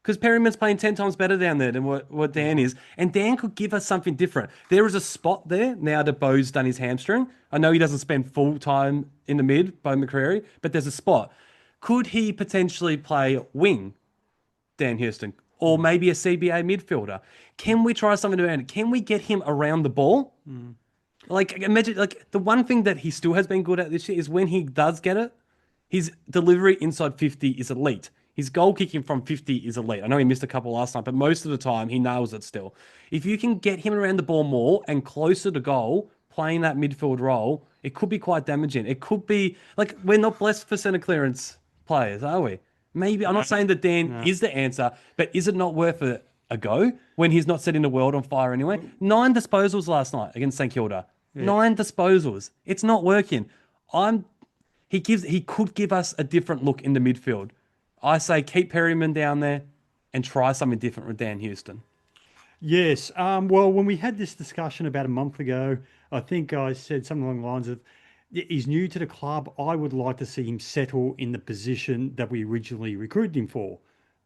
Because Perryman's playing 10 times better down there than what Dan is. And Dan could give us something different. There is a spot there now that Bo's done his hamstring. I know he doesn't spend full time in the mid, Bo McCreary, but there's a spot. Could he potentially play wing, Dan Houston, or maybe a CBA midfielder? Can we try something around it? Can we get him around the ball? Like, imagine, like, the one thing that he still has been good at this year is when he does get it, his delivery inside 50 is elite. His goal kicking from 50 is elite. I know he missed a couple last night, but most of the time he nails it still. If you can get him around the ball more and closer to goal, playing that midfield role, it could be quite damaging. It could be, like, we're not blessed for centre clearance players, are we? Maybe, I'm not saying that Dan is the answer, but is it not worth a go when he's not setting the world on fire anyway? 9 disposals last night against St Kilda. 9 disposals. It's not working. He could give us a different look in the midfield. I say keep Perryman down there and try something different with Dan Houston. Yes. Well, when we had this discussion about a month ago, I think I said something along the lines of, he's new to the club. I would like to see him settle in the position that we originally recruited him for,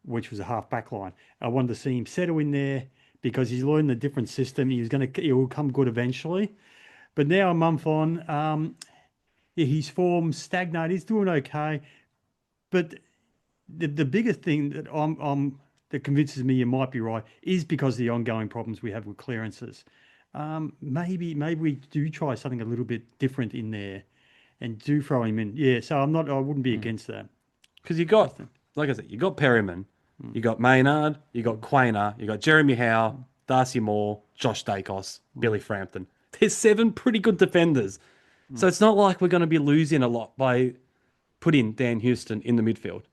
which was a half-back line. I wanted to see him settle in there because he's learned a different system. He will come good eventually. But now a month on, his form stagnated. He's doing okay. But the biggest thing that that convinces me you might be right is because of the ongoing problems we have with clearances. Maybe we do try something a little bit different in there and do throw him in. Yeah, so I wouldn't be against that. Because you got, like I said, you got Perryman, you got Maynard, you got Quainer, you got Jeremy Howe, Darcy Moore, Josh Dacos, Billy Frampton. There's 7 pretty good defenders. So it's not like we're going to be losing a lot by putting Dan Houston in the midfield.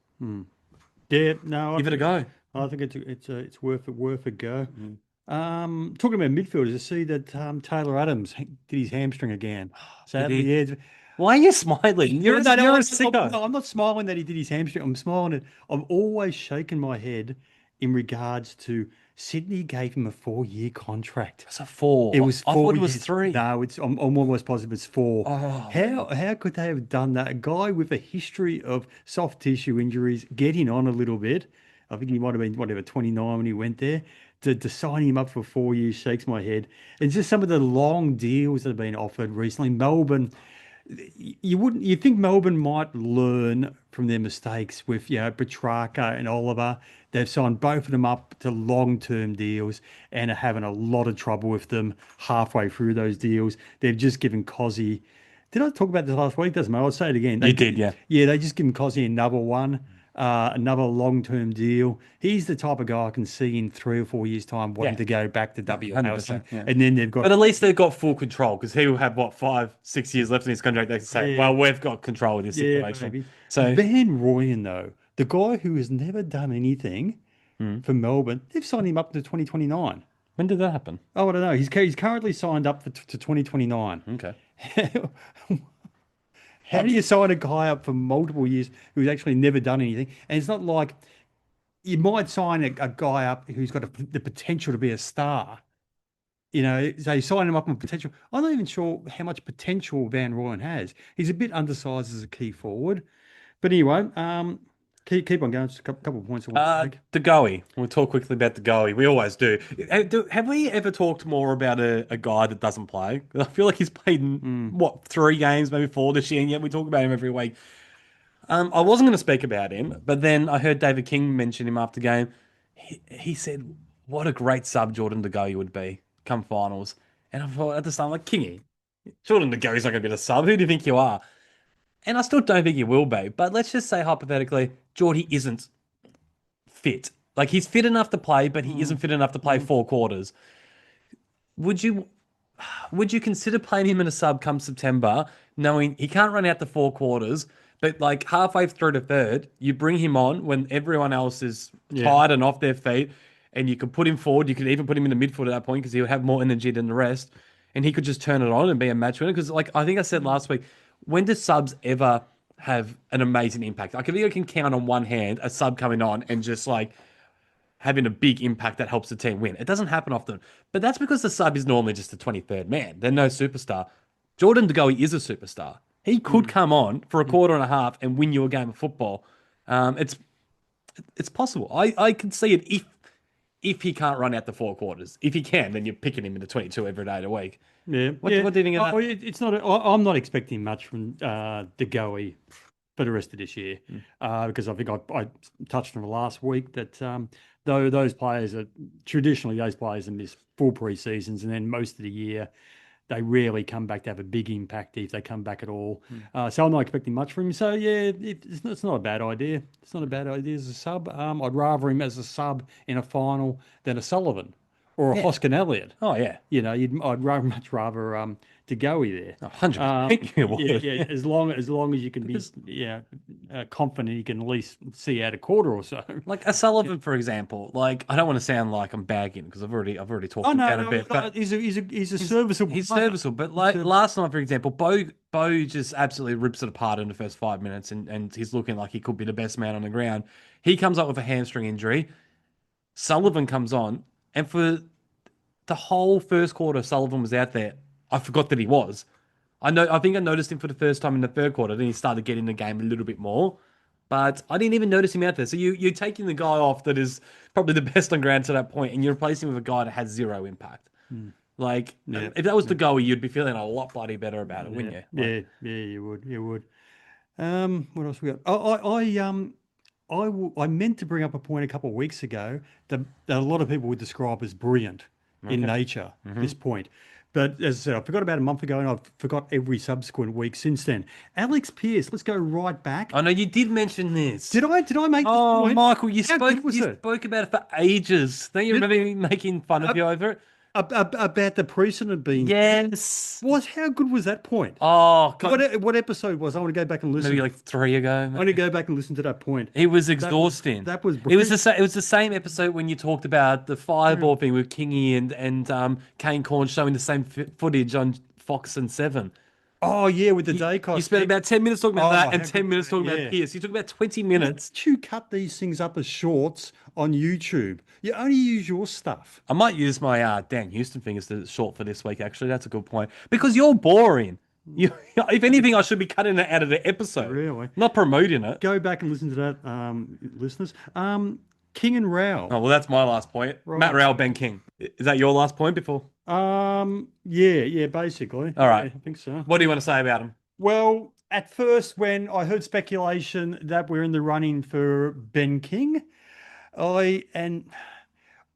Yeah, no. Give it a go. I think it's worth a go. Talking about midfielders, I see that Taylor Adams did his hamstring again. Sadly, yeah. Why are you smiling? You're a sicko. No, I'm not smiling that he did his hamstring. I'm smiling at I've always shaken my head in regards to Sydney gave him a 4-year contract. It's a 4. It was 4 I thought it years. was 3. No, I'm almost positive it's 4. Oh. How could they have done that? A guy with a history of soft tissue injuries, getting on a little bit. I think he might have been 29 when he went there. To sign him up for 4 years shakes my head. And just some of the long deals that have been offered recently. Melbourne, you think Melbourne might learn from their mistakes with Petrarca and Oliver. They've signed both of them up to long-term deals and are having a lot of trouble with them halfway through those deals. They've just given Cozzy. Did I talk about this last week? Doesn't matter. I'll say it again. You did, yeah. Yeah, they just given Cozzy another one. Another long-term deal. He's the type of guy I can see in 3 or 4 years' time wanting to go back to WA. Yeah. And then they've got... But at least they've got full control because he will have, 5-6 years left in his contract. They can say, well, we've got control of this situation. Maybe. So Van Rooyen, though, the guy who has never done anything for Melbourne, they've signed him up to 2029. when did that happen? Oh, I don't know. He's currently signed up to 2029. Okay. How do you sign a guy up for multiple years who's actually never done anything? And it's not like you might sign a guy up who's got the potential to be a star. So you sign him up on potential. I'm not even sure how much potential Van Rooyen has. He's a bit undersized as a key forward. But anyway, keep on going. Just a couple of points. The Goey. We'll talk quickly about the Goey. We always do. Have we ever talked more about a guy that doesn't play? I feel like he's played, 3 games, maybe 4 this year, and yet we talk about him every week. I wasn't going to speak about him, but then I heard David King mention him after the game. He said, what a great sub Jordan De Goey would be come finals. And I thought at the start, like, Kingy, Jordan De Goey's not going to be the sub. Who do you think you are? And I still don't think he will be. But let's just say hypothetically, Geordie isn't fit. Like, he's fit enough to play, but he isn't fit enough to play 4 quarters. Would you consider playing him in a sub come September, knowing he can't run out the 4 quarters, but like halfway through the third, you bring him on when everyone else is tired and off their feet, and you could put him forward. You could even put him in the midfield at that point because he'll have more energy than the rest, and he could just turn it on and be a match winner. Because, like, I think I said last week, when do subs ever have an amazing impact? I think I can count on one hand a sub coming on and just like having a big impact that helps the team win. It doesn't happen often, but that's because the sub is normally just the 23rd man. They're no superstar. Jordan De Goey is a superstar. He could come on for a quarter and a half and win you a game of football. It's possible. I can see it if he can't run out the 4 quarters. If he can, then you're picking him in the 22 every day of the week. Yeah. What do you think of that? It's not. I'm not expecting much from De Goey for the rest of this year because I think I touched on it last week that though those players are traditionally miss full pre-seasons and then most of the year they rarely come back to have a big impact if they come back at all. So I'm not expecting much from him. So yeah, it's not a bad idea. It's not a bad idea as a sub. I'd rather him as a sub in a final than a Sullivan. or a Hoskin Elliott. Oh, yeah. You know, much rather to Goey there. 100%. You would. Yeah, as long as you can be confident you can at least see out a quarter or so. Like a Sullivan, for example. Like, I don't want to sound like I'm bagging because I've already talked about it a bit. But he's a serviceable. He's serviceable, but like last night, for example, Bo just absolutely rips it apart in the first 5 minutes, and he's looking like he could be the best man on the ground. He comes up with a hamstring injury. Sullivan comes on, and for the whole first quarter, Sullivan was out there. I forgot that he was. I think I noticed him for the first time in the third quarter. Then he started getting the game a little bit more, but I didn't even notice him out there. So you're taking the guy off that is probably the best on ground to that point, and you're replacing him with a guy that has zero impact. Like, if that was the goal, you'd be feeling a lot bloody better about it, wouldn't you? Like, You would. What else we got? I meant to bring up a point a couple of weeks ago that a lot of people would describe as brilliant in nature. This point, but as I said, I forgot about a month ago, and I've forgot every subsequent week since then. Alex Pearce. Let's go right back. I know you did mention this. Did I make this point? Michael, you How spoke good was it? spoke about it for ages. Don't you remember me making fun of you over it? About the precedent being Yes. how good was that point? Oh, God. What episode was? I want to go back and listen. Maybe like 3 ago. I want to go back and listen to that point. It was exhausting. That was it was the same episode when you talked about the fireball thing with Kingy and Kane Corn showing the same footage on Fox and 7. Oh yeah, with the day cost. You spent about 10 minutes talking about that and 10 minutes talking yeah. about Pierce. You took about 20 minutes. Why don't you cut these things up as shorts on YouTube? You only use your stuff. I might use my Dan Houston thing as the short for this week, actually. That's a good point. Because you're boring. If anything, I should be cutting it out of the episode. Really? Not promoting it. Go back and listen to that, listeners. King and Rao. Oh, well, that's my last point. Right. Matt Rao, Ben King. Is that your last point before? Yeah, basically. All right. Yeah, I think so. What do you want to say about him? Well, at first, when I heard speculation that we're in the running for Ben King, I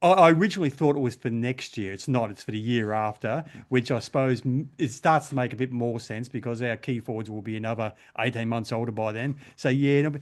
originally thought it was for next year. It's not. It's for the year after, which I suppose it starts to make a bit more sense because our key forwards will be another 18 months older by then. So, yeah, no,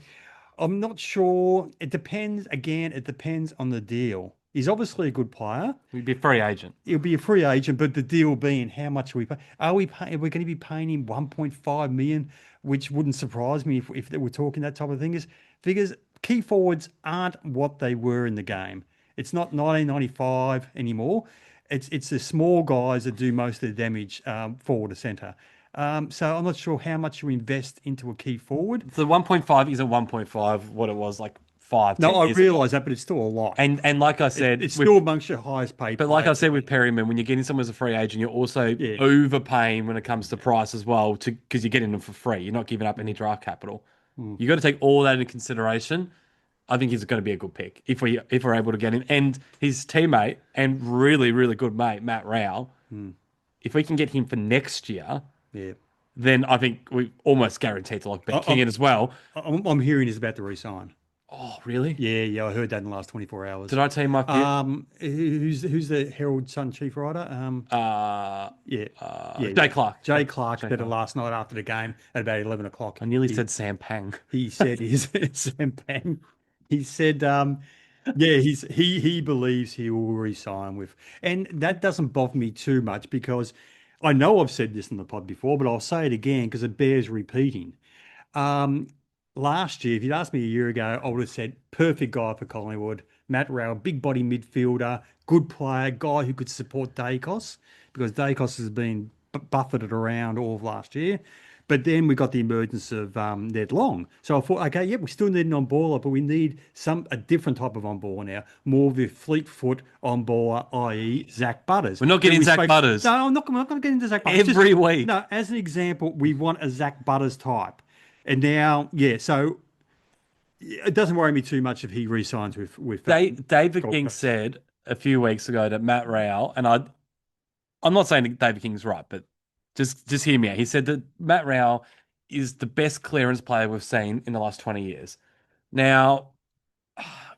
I'm not sure. It depends. Again, it depends on the deal. He's obviously a good player. He'd be a free agent. He'll be a free agent, but the deal being how much are we pay? Are we going to be paying him 1.5 million, which wouldn't surprise me if we're talking that type of thing. Figures key forwards aren't what they were in the game. It's not 1995 anymore. It's the small guys that do most of the damage forward to centre. So I'm not sure how much you invest into a key forward. The 1.5 isn't 1.5 what it was like 5. No, I realise that, but it's still a lot. And like I said, it's still amongst your highest paid. But like I said with Perryman, when you're getting someone as a free agent, you're also overpaying when it comes to price as well, because you're getting them for free. You're not giving up any draft capital. You got to take all that into consideration. I think he's going to be a good pick if we're able to get him. And his teammate and really, really good mate, Matt Rao, if we can get him for next year, then I think we almost guaranteed to lock Ben King in as well. I'm hearing he's about to resign. Oh, really? Yeah, I heard that in the last 24 hours. Did I tell you my pick? Who's the Herald Sun chief writer? Jay Clark. Jay Clark said it last night after the game at about 11 o'clock. I nearly said Sam Pang. He said Sam Pang. He said, he believes he will resign with, and that doesn't bother me too much because I know I've said this in the pod before, but I'll say it again because it bears repeating. Last year, if you'd asked me a year ago, I would have said perfect guy for Collingwood. Matt Rao, big body midfielder, good player, guy who could support Dacos because Dacos has been buffeted around all of last year. But then we got the emergence of Ned Long. So I thought, okay, we still need an on-baller, but we need a different type of on-baller now, more of the fleet-foot on-baller, i.e. Zach Butters. We're not getting Zach Butters. No, I'm not going to get into Zach Butters. Every week. No, as an example, we want a Zach Butters type. And now, so it doesn't worry me too much if he re-signs with David King said a few weeks ago that Matt Rao, and I'm not saying that David King's right, but just hear me out. He said that Matt Rao is the best clearance player we've seen in the last 20 years. Now,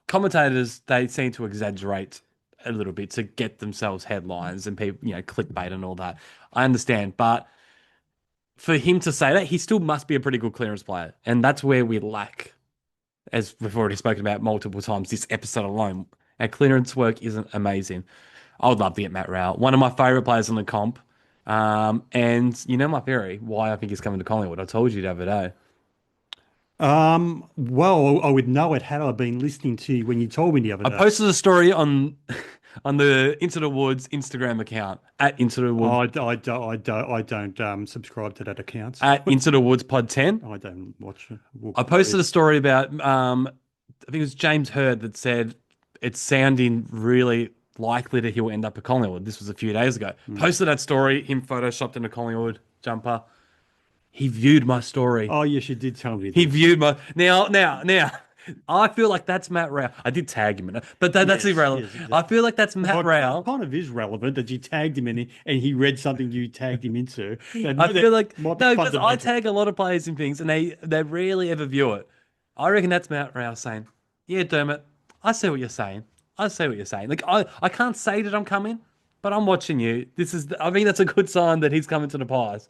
commentators, they seem to exaggerate a little bit to get themselves headlines and people, clickbait and all that. I understand, but for him to say that, he still must be a pretty good clearance player. And that's where we lack, as we've already spoken about multiple times this episode alone. Our clearance work isn't amazing. I would love to get Matt Rowell. One of my favourite players in the comp. And you know my theory, why I think he's coming to Collingwood. I told you the other day. Well, I would know it had I been listening to you when you told me the other day. I posted a story on the Into the Woods Instagram account at Into the Woods. I don't subscribe to that account. At Into the Woods Pod 10. I don't watch it. I posted a story about I think it was James Hurd that said it's sounding really likely that he'll end up at Collingwood. This was a few days ago. Posted that story, him photoshopped in a Collingwood jumper. He viewed my story. Oh yes, you did tell me. He viewed my now. I feel like that's Matt Rowell. I did tag him in it, but that's irrelevant. Yes, I feel like that's Matt Rowell. It kind of is relevant that you tagged him in it and he read something you tagged him into. I feel like no, because I tag a lot of players in things and they rarely ever view it. I reckon that's Matt Rowell saying, "Yeah, Dermot, I see what you're saying. I see what you're saying. Like I can't say that I'm coming, but I'm watching you. I think that's a good sign that he's coming to the Pies."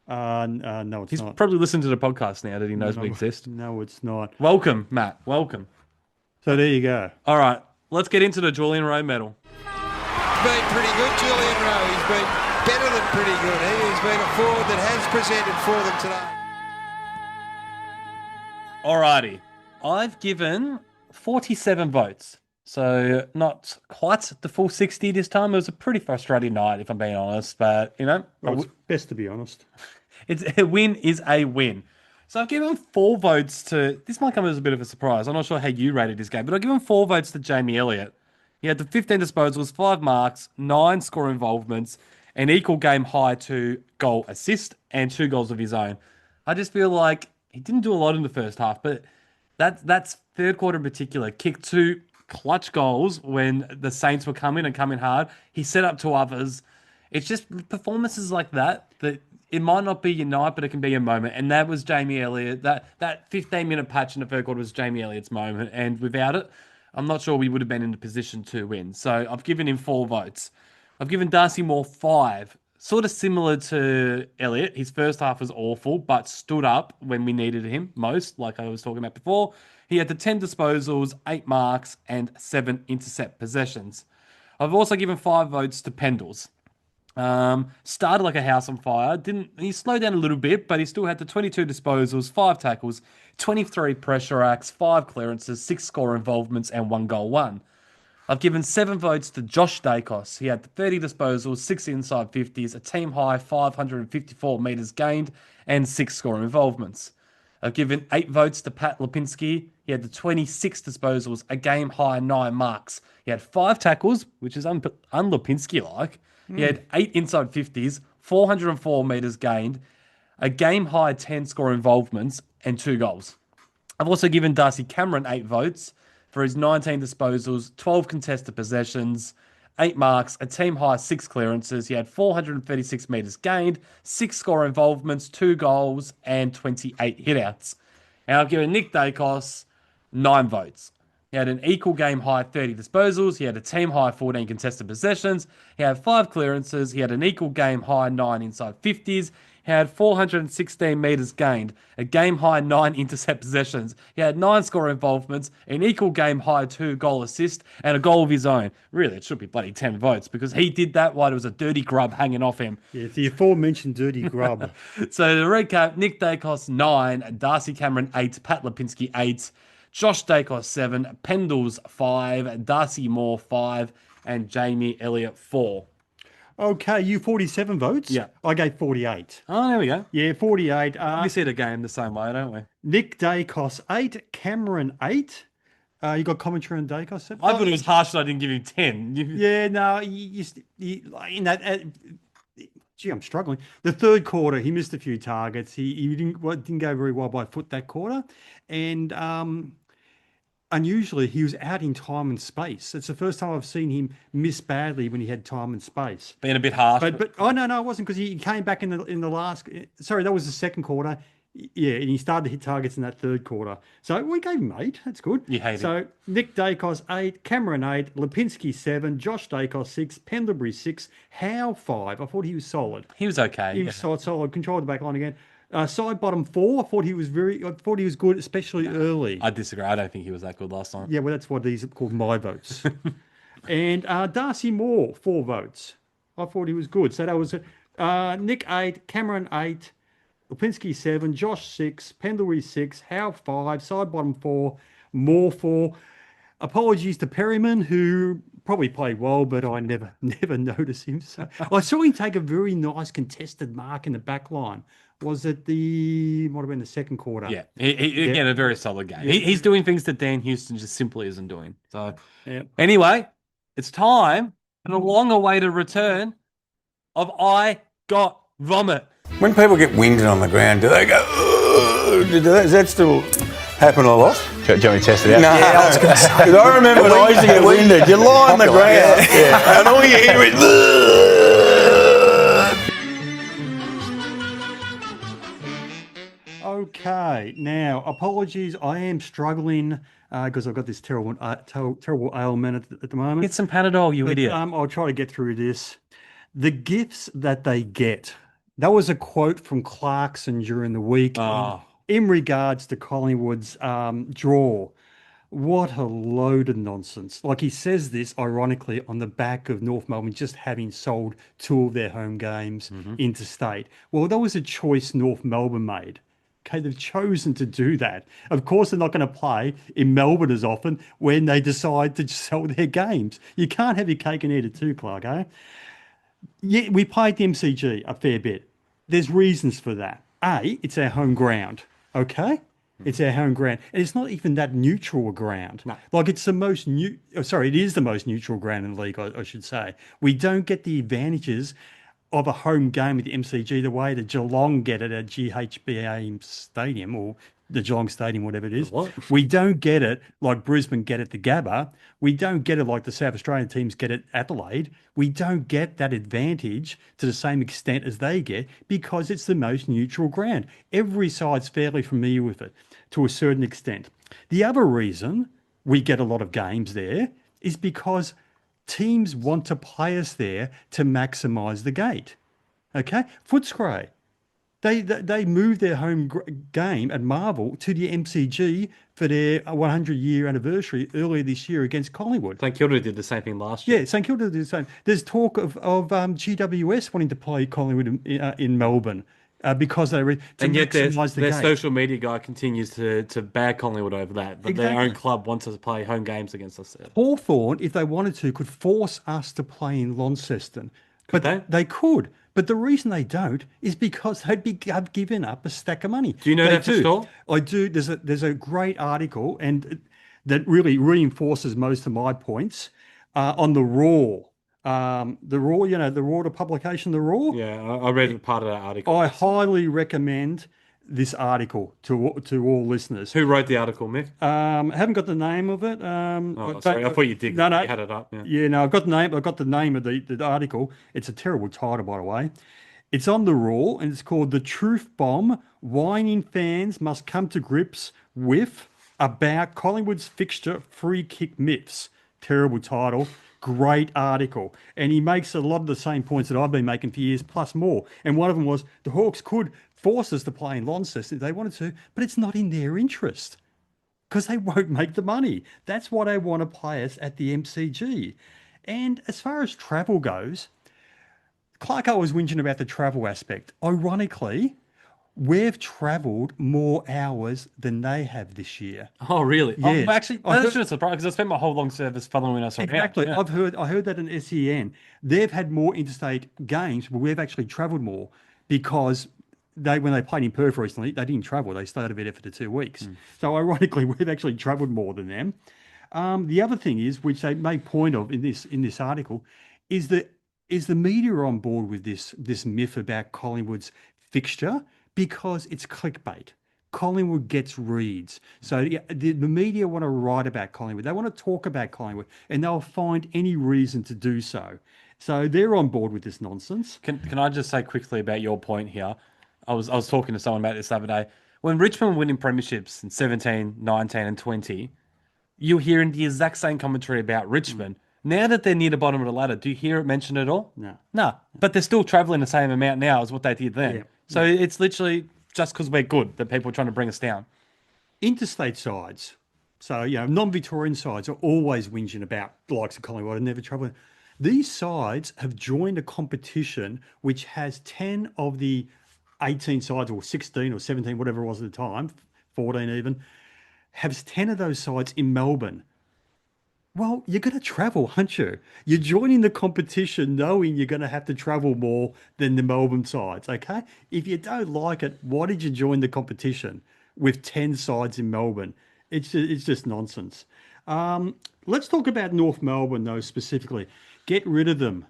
No, it's He's not. probably listened to the podcast now that he knows we exist. No, it's not. Welcome, Matt. Welcome. So there you go. All right, let's get into the Julian Rowe medal. He's been pretty good, Julian Rowe. He's been better than pretty good. He's been a forward that has presented for them today. Alrighty, I've given 47 votes. So not quite the full 60 this time. It was a pretty frustrating night, if I'm being honest. But, Well, it's best to be honest. a win is a win. So I've given 4 votes to... This might come as a bit of a surprise. I'm not sure how you rated this game, but I've given 4 votes to Jamie Elliott. He had the 15 disposals, 5 marks, 9 score involvements, an equal game high to goal assist, and 2 goals of his own. I just feel like he didn't do a lot in the first half, but that's third quarter in particular. Kicked 2 clutch goals when the Saints were coming hard. He set up 2 others. It's just performances like that it might not be your night, but it can be a moment. And that was Jamie Elliott. That 15-minute patch in the third quarter was Jamie Elliott's moment. And without it, I'm not sure we would have been in a position to win. So I've given him 4 votes. I've given Darcy Moore 5. Sort of similar to Elliott. His first half was awful, but stood up when we needed him most, like I was talking about before. He had the 10 disposals, 8 marks, and 7 intercept possessions. I've also given 5 votes to Pendles. Started like a house on fire. He slowed down a little bit, but he still had the 22 disposals, 5 tackles, 23 pressure acts, 5 clearances, 6 score involvements, and 1 goal won. I've given 7 votes to Josh Dacos. He had 30 disposals, 6 inside 50s, a team high 554 metres gained, and 6 score involvements. I've given 8 votes to Pat Lipinski. He had the 26 disposals, a game high 9 marks. He had 5 tackles, which is un-Lipinski-like. He had 8 inside 50s, 404 metres gained, a game high 10 score involvements, and 2 goals. I've also given Darcy Cameron 8 votes for his 19 disposals, 12 contested possessions, 8 marks, a team high 6 clearances. He had 436 metres gained, 6 score involvements, 2 goals, and 28 hitouts. And I've given Nick Dacos 9 votes. He had an equal game high 30 disposals. He had a team high 14 contested possessions. He had 5 clearances. He had an equal game high 9 inside 50s. He had 416 metres gained, a game high 9 intercept possessions. He had 9 score involvements, an equal game high 2 goal assist, and a goal of his own. Really, it should be bloody 10 votes because he did that while there was a dirty grub hanging off him. Yeah, the aforementioned dirty grub. So to recap, Nick Dacos 9, Darcy Cameron 8, Pat Lipinski 8, Josh Dacos 7, Pendles 5, Darcy Moore 5, and Jamie Elliott 4. Okay, you 47 votes? Yeah. I gave 48. Oh, there we go. Yeah, 48. We see the game the same way, don't we? Nick Dacos 8, Cameron 8. You got commentary on Dacos? I thought it was harsh that I didn't give him 10. Yeah, no, in that... Gee, I'm struggling. The third quarter, he missed a few targets. He didn't go very well by foot that quarter. And unusually, he was out in time and space. It's the first time I've seen him miss badly when he had time and space. Being a bit harsh. But oh, no, it wasn't because he came back in the last... Sorry, that was the second quarter. Yeah, and he started to hit targets in that third quarter. So we gave him 8. That's good. You hate it. So Nick Dacos 8, Cameron 8, Lipinski 7, Josh Dacos 6, Pendlebury 6, Howe 5. I thought he was solid. He was okay. He was solid. Controlled the back line again. Side bottom 4. I thought he was good, especially early. I disagree. I don't think he was that good last time. Yeah, well, that's what these are called my votes. And Darcy Moore, 4 votes. I thought he was good. So that was Nick 8, Cameron 8, Lipinski 7, Josh 6, Pendlebury 6, Howe 5, Sidebottom 4, Moore 4. Apologies to Perryman, who probably played well, but I never noticed him. So I saw him take a very nice contested mark in the back line. Was it might have been the second quarter? Yeah, again, a very solid game. Yeah. He's doing things that Dan Houston just simply isn't doing. So, Anyway, it's time for the long-awaited return of I Got Vomit. When people get winded on the ground, do they go, "Ugh"? Does that still happen a lot? Do you want me to test it out? No, I was going to say. Because I remember when I used to get winded, you lie on the ground and all you hear is, "Ugh." Okay, now apologies. I am struggling because I've got this terrible ailment at the moment. Get some Panadol, you idiot. I'll try to get through this. The gifts that they get. That was a quote from Clarkson during the week in regards to Collingwood's draw. What a load of nonsense. Like, he says this, ironically, on the back of North Melbourne just having sold 2 of their home games interstate. Well, that was a choice North Melbourne made. Okay, they've chosen to do that. Of course, they're not going to play in Melbourne as often when they decide to sell their games. You can't have your cake and eat it too, Clark, eh? Yeah, we played the MCG a fair bit. There's reasons for that. A, it's our home ground, okay? It's our home ground. And it's not even that neutral a ground. No. Like, it's the most it is the most neutral ground in the league, I should say. We don't get the advantages of a home game at the MCG the way the Geelong get it at GHBA Stadium or the Geelong Stadium, whatever it is. What? We don't get it like Brisbane get it the Gabba. We don't get it like the South Australian teams get it Adelaide. We don't get that advantage to the same extent as they get because it's the most neutral ground. Every side's fairly familiar with it to a certain extent. The other reason we get a lot of games there is because teams want to play us there to maximise the gate. Okay? Footscray. They moved their home game at Marvel to the MCG for their 100-year anniversary earlier this year against Collingwood. St Kilda did the same thing last year. Yeah, St Kilda did the same. There's talk of GWS wanting to play Collingwood in Melbourne because they and yet their social media guy continues to bag Collingwood over that. But their own club wants us to play home games against us. Hawthorn, if they wanted to, could force us to play in Launceston. Could they? They could. But the reason they don't is because have given up a stack of money. Do you know that for sure? I do. There's a great article and that really reinforces most of my points on the Raw. The Raw, the Raw, the publication, the Raw. Yeah, I read part of that article. I highly recommend this article to all listeners. Who wrote the article, Mick? I haven't got the name of it. Sorry, I thought you did. No, you had it up. Yeah, no, I've got the name of the article. It's a terrible title, by the way. It's on the Raw, and it's called "The Truth Bomb: Whining Fans Must Come to Grips with About Collingwood's Fixture Free Kick Myths." Terrible title. Great article. And he makes a lot of the same points that I've been making for years, plus more. And one of them was the Hawks could force us to play in Launceston if they wanted to, but it's not in their interest because they won't make the money. That's why they want to play us at the MCG. And as far as travel goes, Clarko was whinging about the travel aspect. Ironically, we've travelled more hours than they have this year. Oh, really? Yes. Actually, that's just a surprise because I spent my whole long service following us around. Exactly. Yeah. I heard that in SEN. They've had more interstate games, but we've actually travelled more because when they played in Perth recently, they didn't travel. They stayed over there for the 2 weeks. So ironically, we've actually travelled more than them. The other thing is, which they make point of in this article, is the media on board with this myth about Collingwood's fixture because it's clickbait. Collingwood gets reads. So the media want to write about Collingwood. They want to talk about Collingwood, and they'll find any reason to do so. So they're on board with this nonsense. Can I just say quickly about your point here? I was talking to someone about this the other day. When Richmond were winning premierships in 17, 19 and 20, you're hearing the exact same commentary about Richmond. Now that they're near the bottom of the ladder, do you hear it mentioned at all? No. But they're still travelling the same amount now as what they did then. Yeah. So it's literally just because we're good that people are trying to bring us down. Interstate sides So, non-Victorian sides are always whinging about the likes of Collingwood and never travelling. These sides have joined a competition which has 10 of the 18 sides, or 16 or 17, whatever it was at the time, 14 even, has 10 of those sides in Melbourne. Well, you're going to travel, aren't you? You're joining the competition knowing you're going to have to travel more than the Melbourne sides, okay? If you don't like it, why did you join the competition with 10 sides in Melbourne? It's just nonsense. Let's talk about North Melbourne, though, specifically. Get rid of them.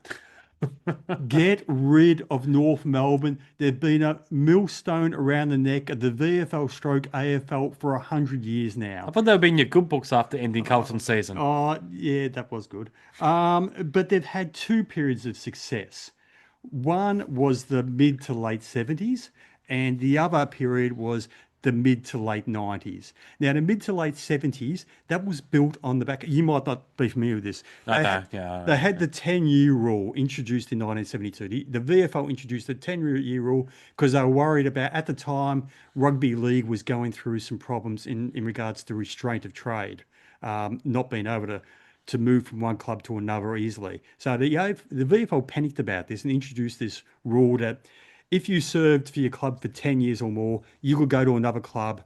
Get rid of North Melbourne. They've been a millstone around the neck of the VFL stroke AFL for 100 years now. I thought they were being your good books after ending Carlton's season. Oh, yeah, that was good. But they've had two periods of success. One was the mid to late 70s, and the other period was the mid to late 90s. Now, the mid to late 70s, that was built on the back. You might not be familiar with this. They had the 10-year rule introduced in 1972. The VFL introduced the 10-year rule because they were worried about, at the time, rugby league was going through some problems in regards to restraint of trade, not being able to move from one club to another easily. So the VFL panicked about this and introduced this rule that if you served for your club for 10 years or more, you could go to another club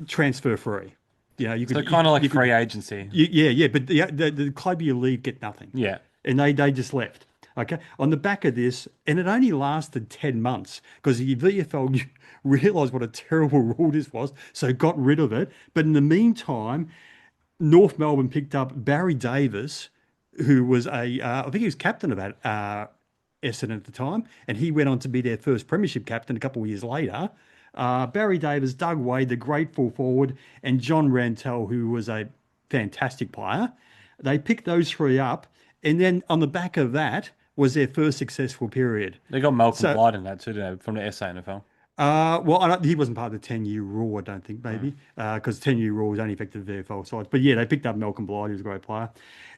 transfer free. You could. So kind of like free agency. Yeah. But the club you leave get nothing. Yeah. And they just left. Okay. On the back of this, and it only lasted 10 months because the VFL realised what a terrible rule this was, so got rid of it. But in the meantime, North Melbourne picked up Barry Davis, who was I think he was captain of that. Essendon at the time, and he went on to be their first premiership captain a couple of years later. Barry Davis, Doug Wade, the great full forward, and John Rantel, who was a fantastic player. They picked those three up, and then on the back of that was their first successful period. They got Malcolm Blight in that too, didn't they, from the SANFL? He wasn't part of the 10-year rule, I don't think, maybe, because 10-year rule was only affected the VFL sides. But yeah, they picked up Malcolm Blight, who was a great player.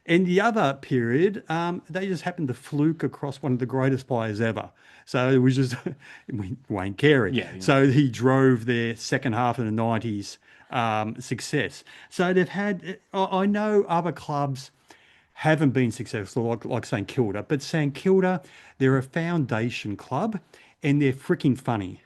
And the other period, they just happened to fluke across one of the greatest players ever. So it was just Wayne Carey. Yeah. So he drove their second half of the 90s success. So they've had, I know other clubs haven't been successful, like St Kilda, but St Kilda, they're a foundation club and they're freaking funny.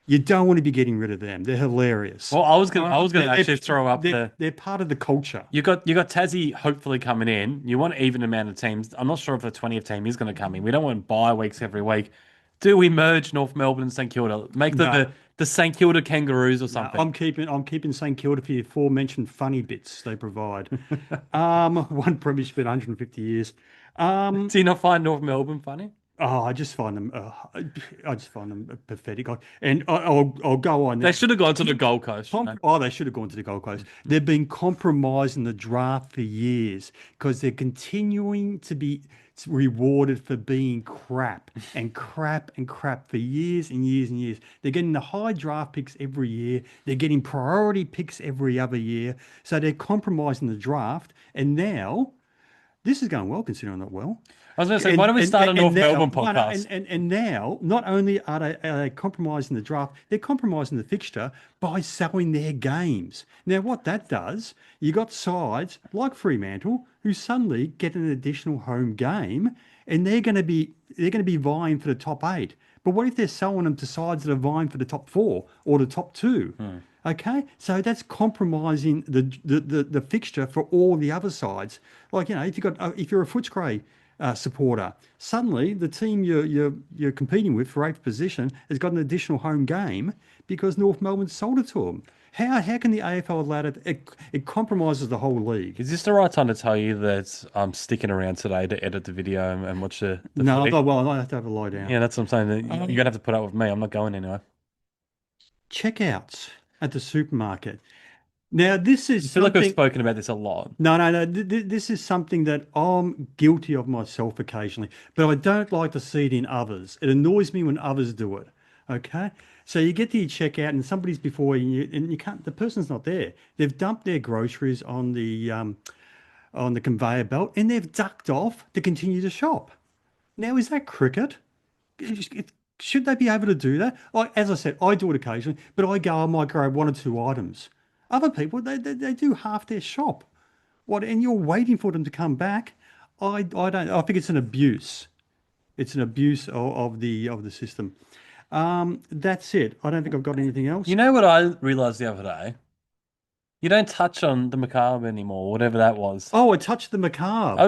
You don't want to be getting rid of them. They're hilarious. Well, I was gonna actually throw up they're part of the culture. You got Tassie hopefully coming in. You want an even amount of teams. I'm not sure if the 20th team is going to come in. We don't want bye weeks every week. Do we merge North Melbourne and St Kilda? Make the St Kilda Kangaroos or something. No, I'm keeping St Kilda for the aforementioned funny bits they provide. One premiership in 150 years. Do you not find North Melbourne funny? Oh, I just find them. Pathetic. And I'll go on. They should have gone to the Gold Coast. They should have gone to the Gold Coast. They've been compromised in the draft for years because they're continuing to be rewarded for being crap and crap and crap for years and years and years. They're getting the high draft picks every year. They're getting priority picks every other year. So they're compromising the draft. And now, this is going well considering not well. I was going to say, why don't we start a North Melbourne podcast? And now, not only are they compromising the draft, they're compromising the fixture by selling their games. Now, what that does, you got sides like Fremantle who suddenly get an additional home game, and they're going to be vying for the top 8. But what if they're selling them to sides that are vying for the top 4 or the top 2? Okay, so that's compromising the fixture for all the other sides. Like, if you're a Footscray supporter, suddenly the team you're competing with for 8th position has got an additional home game because North Melbourne sold it to them. How can the AFL allow it? It compromises the whole league. Is this the right time to tell you that I'm sticking around today to edit the video and watch the No, footy? well, I have to have a lie down. Yeah, that's what I'm saying. You're going to have to put up with me. I'm not going anywhere. Checkouts at the supermarket. Now, this is I feel like we've spoken about this a lot. No. This is something that I'm guilty of myself occasionally, but I don't like to see it in others. It annoys me when others do it. Okay? So you get to your checkout and somebody's before you, and you can't. The person's not there. They've dumped their groceries on the conveyor belt, and they've ducked off to continue to shop. Now, is that cricket? Should they be able to do that? As I said, I do it occasionally, but I might grab 1 or 2 items. Other people, they do half their shop. What? And you're waiting for them to come back. I don't. I think it's an abuse. It's an abuse of the system. That's it. I don't think I've got anything else. You know what I realised the other day? You don't touch on the macabre anymore, whatever that was. Oh, I touched the macabre.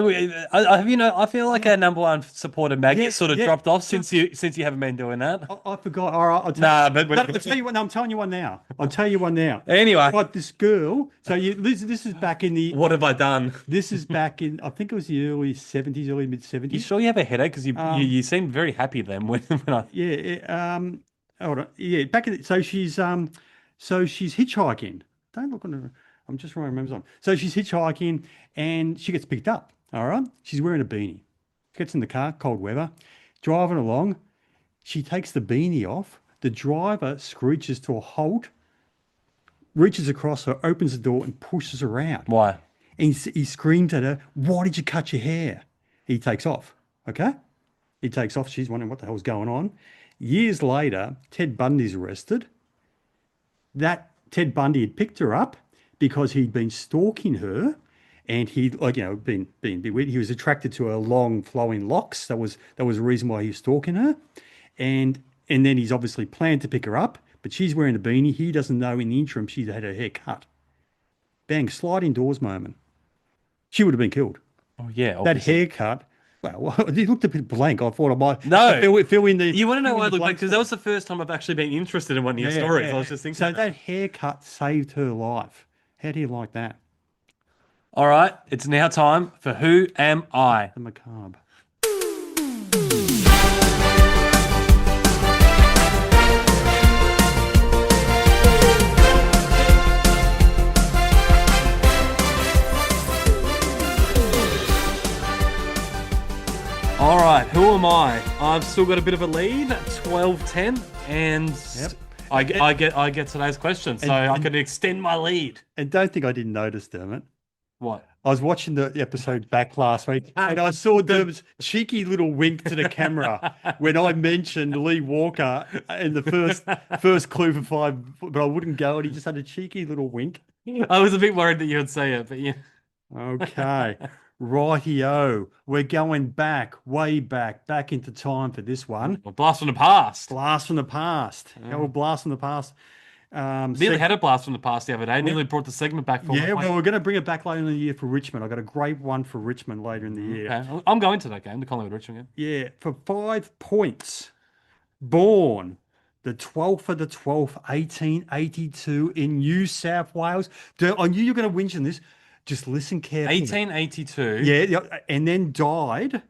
Have you know? I feel like our number one supporter Maggie sort of yeah. dropped off since you haven't been doing that. I forgot. All right, I'll tell you what. No, I'm telling you one now. I'll tell you one now. Anyway, but this girl. So this is back in the. What have I done? This is back in. I think it was the early '70s, early mid '70s. You sure you have a headache? Because you seemed very happy then when I. Yeah. Hold on. Yeah. Back in. So she's hitchhiking. Don't look on her. I'm just trying to remember something. So she's hitchhiking and she gets picked up. All right. She's wearing a beanie. Gets in the car, cold weather, driving along. She takes the beanie off. The driver screeches to a halt, reaches across her, opens the door and pushes her out. Why? And he screams at her, "Why did you cut your hair?" He takes off. Okay. He takes off. She's wondering what the hell's going on. Years later, Ted Bundy's arrested. That Ted Bundy had picked her up because he'd been stalking her, and he'd been weird. He was attracted to her long flowing locks. That was the reason why he was stalking her, and then he's obviously planned to pick her up. But she's wearing a beanie. He doesn't know in the interim she's had her hair cut. Bang! Sliding doors moment. She would have been killed. Oh yeah, obviously. That haircut. Well, he looked a bit blank. I thought I might fill in the. You want to know why I look blank? Because that was the first time I've actually been interested in one of your stories. Yeah. I was just thinking. So that haircut saved her life. How do you like that? All right, it's now time for Who Am I? The macabre. All right, who am I? I've still got a bit of a lead, 12-10, and I get today's question, so I can extend my lead. And don't think I didn't notice, Dermot. What? I was watching the episode back last week, and I saw Dermot's cheeky little wink to the camera when I mentioned Lee Walker in the first clue for 5, but I wouldn't go, and he just had a cheeky little wink. I was a bit worried that you would say it, but yeah. Okay. Rightio. We're going way back into time for this one. Well, blast from the past. Blast from the past. Yeah. We'll blast from the past. Nearly had a blast from the past the other day. Nearly brought the segment back for Yeah, well, we're going to bring it back later in the year for Richmond. I got a great one for Richmond later in the year. Okay. I'm going to that game, the Collingwood Richmond game. Yeah, for 5 points. Born the 12th of the 12th, 1882 in New South Wales. I knew you were going to mention this. Just listen carefully. 1882. Yeah, and then died.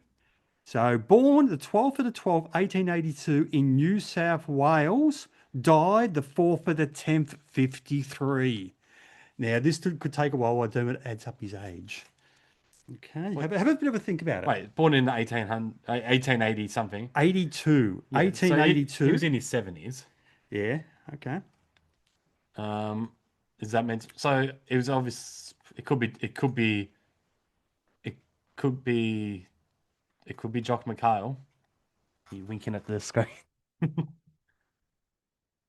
So born the 12th of the 12th, 1882 in New South Wales. Died the 4th of the 10th, 53. Now, this could take a while. I do it adds up his age. Okay. Have a bit of a think about it. Wait, born in 1880 something. 82. Yeah, 1882. So he was in his 70s. Yeah, okay. Is that meant? So it was obvious. It could be Jock McHale. Are you winking at the screen?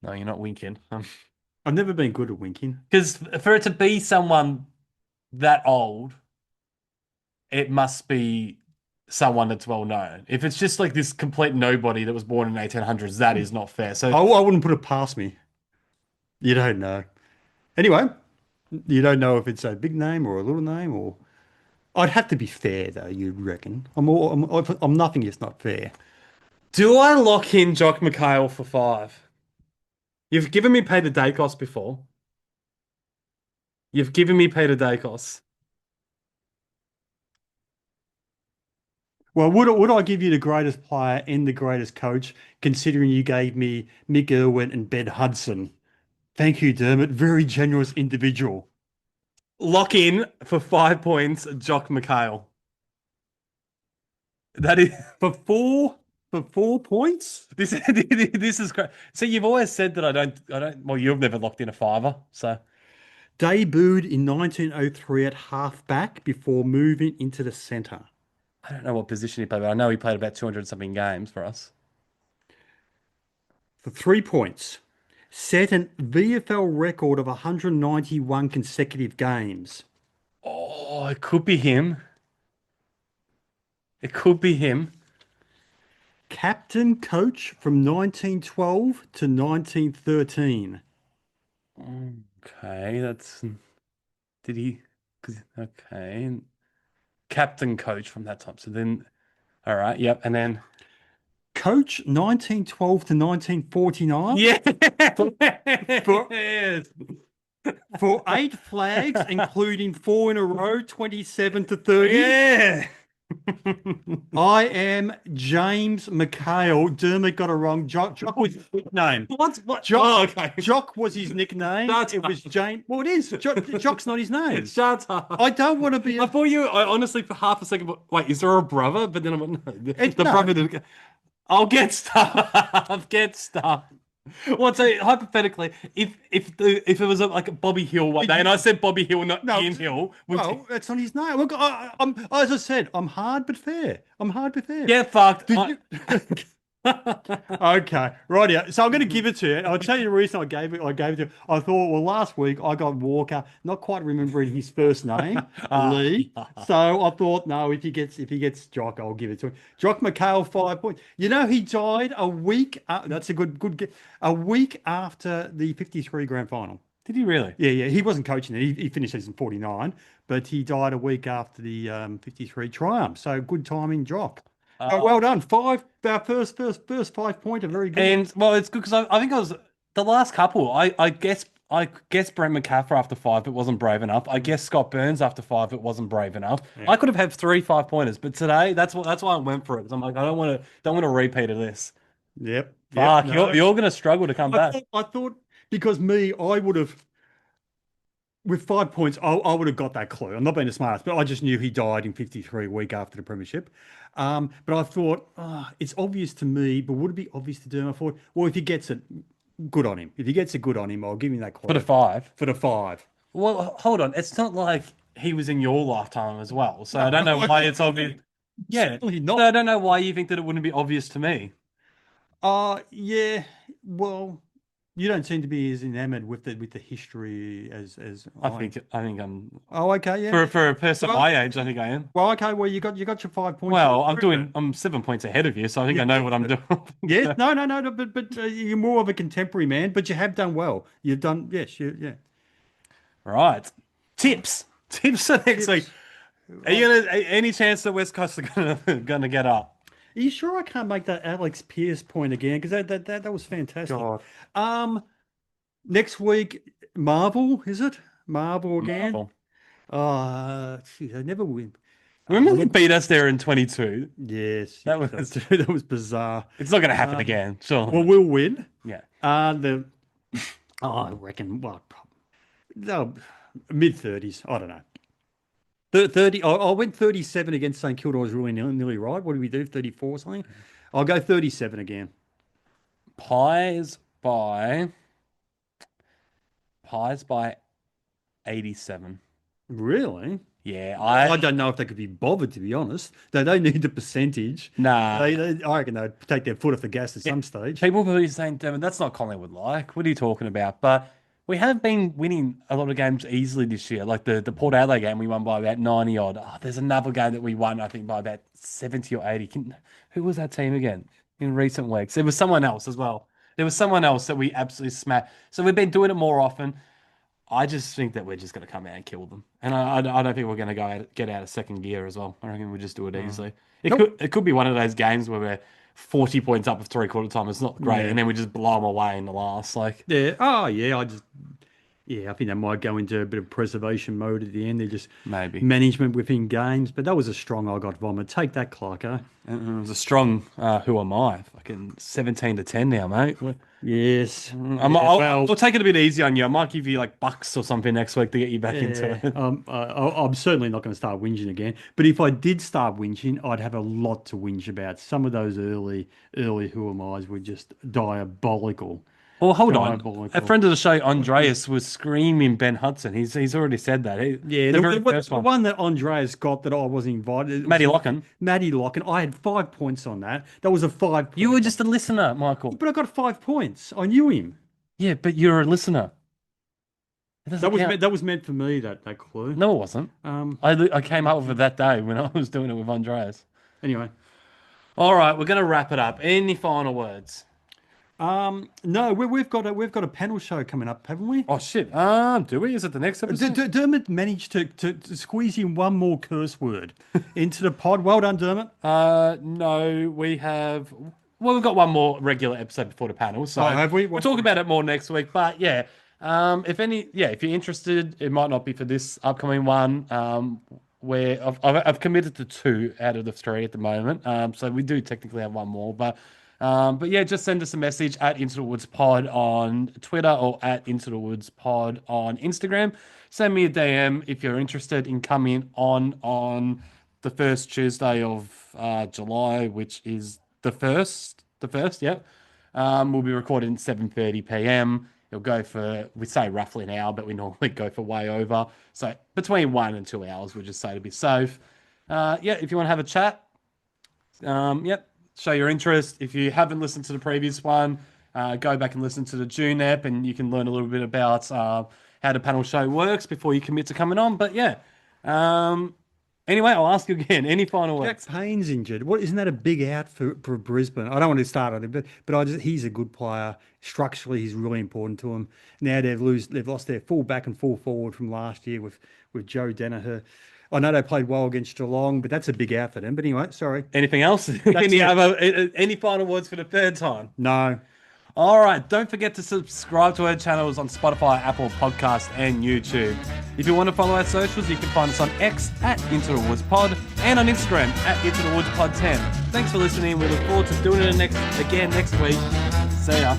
No, you're not winking. I've never been good at winking. Because for it to be someone that old, it must be someone that's well known. If it's just like this complete nobody that was born in 1800s, that is not fair. So I wouldn't put it past me. You don't know. Anyway. You don't know if it's a big name or a little name, or I'd have to be fair though. You'd reckon I'm nothing if not fair. Do I lock in Jock McHale for 5? You've given me Peter Dacos before. You've given me Peter Dacos. Well, would I give you the greatest player and the greatest coach, considering you gave me Mick Irwin and Ben Hudson? Thank you, Dermot. Very generous individual. Lock in for 5 points, Jock McHale. That is for 4 points. This is great. So you've always said that I don't. Well, you've never locked in a 5er. So debuted in 1903 at halfback before moving into the centre. I don't know what position he played, but I know he played about 200 something games for us. For 3 points. set an VFL record of 191 consecutive games. Oh, it could be him. It could be him. Captain coach from 1912 to 1913. Okay, that's... Did he... Okay. Captain coach from that time. So then... All right, yep, and then... Coach 1912 to 1949. Yeah! Yes. For 8 flags, including 4 in a row, 27 to 30. Yeah! I am James McHale. Dermot got it wrong. Jock was his nickname. What? Jock, okay. Jock was his nickname. Shut It was James. Well, it is. Jock's not his name. Shut up. I don't want to be. I thought you... I honestly, for half a second... Wait, is there a brother? But then I'm like, no. The no. brother didn't... I'll get stuff. Get stuff. Well, so hypothetically, if it was like a Bobby Hill one day, and I said Bobby Hill, not Ian Hill, Well, that's not his name. Look, I'm as I said, I'm hard but fair. Get fucked. Okay, right here. So I'm going to give it to you. I'll tell you the reason I gave it to you. I thought, well, last week I got Walker, not quite remembering his first name, Lee. So I thought, no, if he gets Jock, I'll give it to him. Jock McHale, 5 points. You know, he died a week. That's a good. A week after the '53 grand final. Did he really? Yeah. He wasn't coaching it. He finished season 49, but he died a week after the '53 triumph. So good timing, Jock. Well done. Our first 5 pointer. Very good. And well, it's good because I think I was the last couple. I guess Brent McCaffrey after 5, it wasn't brave enough. I guess Scott Burns after 5, it wasn't brave enough. Yeah. I could have had 3 5-pointers, but today that's why I went for it. I'm like, I don't want a repeat of this. Yep. Fuck, No. you're going to struggle to come back. I thought because I would have. With 5 points, I would have got that clue. I'm not being the smartest, but I just knew he died in '53, a week after the premiership. But I thought, it's obvious to me, but would it be obvious to Derm? I thought, well, if he gets it, good on him. If he gets it, good on him. I'll give him that clue. For the 5? For the 5. Well, hold on. It's not like he was in your lifetime as well. So I don't know why it's obvious. Yeah. Not. So I don't know why you think that it wouldn't be obvious to me. Yeah. Well, you don't seem to be as enamored with the history as I think I'm. Oh, okay, yeah. For a person my age, I think I am. Well, okay. Well, you got your 5 points. Well, I'm 7 points ahead of you, so I think I know what I'm doing. Yeah, no. But you're more of a contemporary man. But you have done well. You've done yeah. Right. Tips for next week. Are you any chance that West Coast are gonna get up? Are you sure I can't make that Alex Pierce point again? Because that was fantastic. God. Next week, Marvel, is it? Marvel again? Marvel. They never win. Remember they beat us there in 22? Yes. That was bizarre. It's not going to happen again, sure. Well, we'll win. Yeah. I reckon, mid-30s. I don't know. 30. I went 37 against St Kilda. I was really nearly right. What did we do? 34 or something? I'll go 37 again. Pies by 87. Really? Yeah. I don't know if they could be bothered, to be honest. They don't need the percentage. Nah. I reckon they'd take their foot off the gas at some stage. People will be saying, Devin, that's not Collingwood like. What are you talking about? But we have been winning a lot of games easily this year. Like the Port Adelaide game, we won by about 90 odd. Oh, there's another game that we won, I think, by about 70 or 80. Who was that team again in recent weeks? There was someone else as well. There was someone else that we absolutely smashed. So we've been doing it more often. I just think that we're just going to come out and kill them. And I don't think we're going to get out of second gear as well. I reckon we'll just do it easily. It could be one of those games where we're 40 points up with 3/4 time. It's not great. Yeah. And then we just blow them away in the last. Yeah. Oh, yeah. I think they might go into a bit of preservation mode at the end. They're just maybe management within games. But that was a strong I got vomit. Take that, Clarko. It was a strong who am I? Fucking 17-10 now, mate. Yes. I'll take it a bit easy on you. I might give you like bucks or something next week to get you back into it. I'm certainly not going to start whinging again. But if I did start whinging, I'd have a lot to whinge about. Some of those early who am I's were just diabolical. Well, hold on. A friend of the show, Andreas, was screaming Ben Hudson. He's already said that. The one that Andreas got that I wasn't invited. Matty Locken. I had 5 points on that. That was a 5 point. You were just a listener, Michael. But I got 5 points. I knew him. Yeah, but you're a listener. It doesn't count. That was meant for me. That clue. No, it wasn't. I came up with it that day when I was doing it with Andreas. Anyway. All right, we're going to wrap it up. Any final words? No, we've got a panel show coming up, haven't we? Oh shit! Do we? Is it the next episode? Dermot managed to squeeze in one more curse word into the pod. Well done, Dermot. No, we have. Well, we've got one more regular episode before the panel, so have we? We'll talk about it more next week. But yeah, if you're interested, it might not be for this upcoming one. Where I've committed to 2 out of the 3 at the moment. So we do technically have one more, but yeah, just send us a message at Into the Woods Pod on Twitter or at Into the Woods Pod on Instagram. Send me a DM if you're interested in coming on the first Tuesday of July, which is the first. Yeah. We'll be recording at 7:30 p.m. It'll go for, we say roughly an hour, but we normally go for way over. So between 1 and 2 hours, we'll just say to be safe. If you want to have a chat, show your interest. If you haven't listened to the previous one, go back and listen to the June ep, and you can learn a little bit about how the panel show works before you commit to coming on. But yeah, anyway, I'll ask you again. Any final words? Jack Payne's injured. Isn't that a big out for Brisbane? I don't want to start on it, but he's a good player. Structurally, he's really important to them. Now they've lost their full back and full forward from last year with Joe Danaher. I know they played well against Geelong, but that's a big out for them. But anyway, sorry. Anything else? Any final words for the third time? No. All right. Don't forget to subscribe to our channels on Spotify, Apple Podcasts, and YouTube. If you want to follow our socials, you can find us on X at Into the Woods Pod and on Instagram at Into the Woods Pod 10. Thanks for listening. We look forward to doing it again next week. See ya.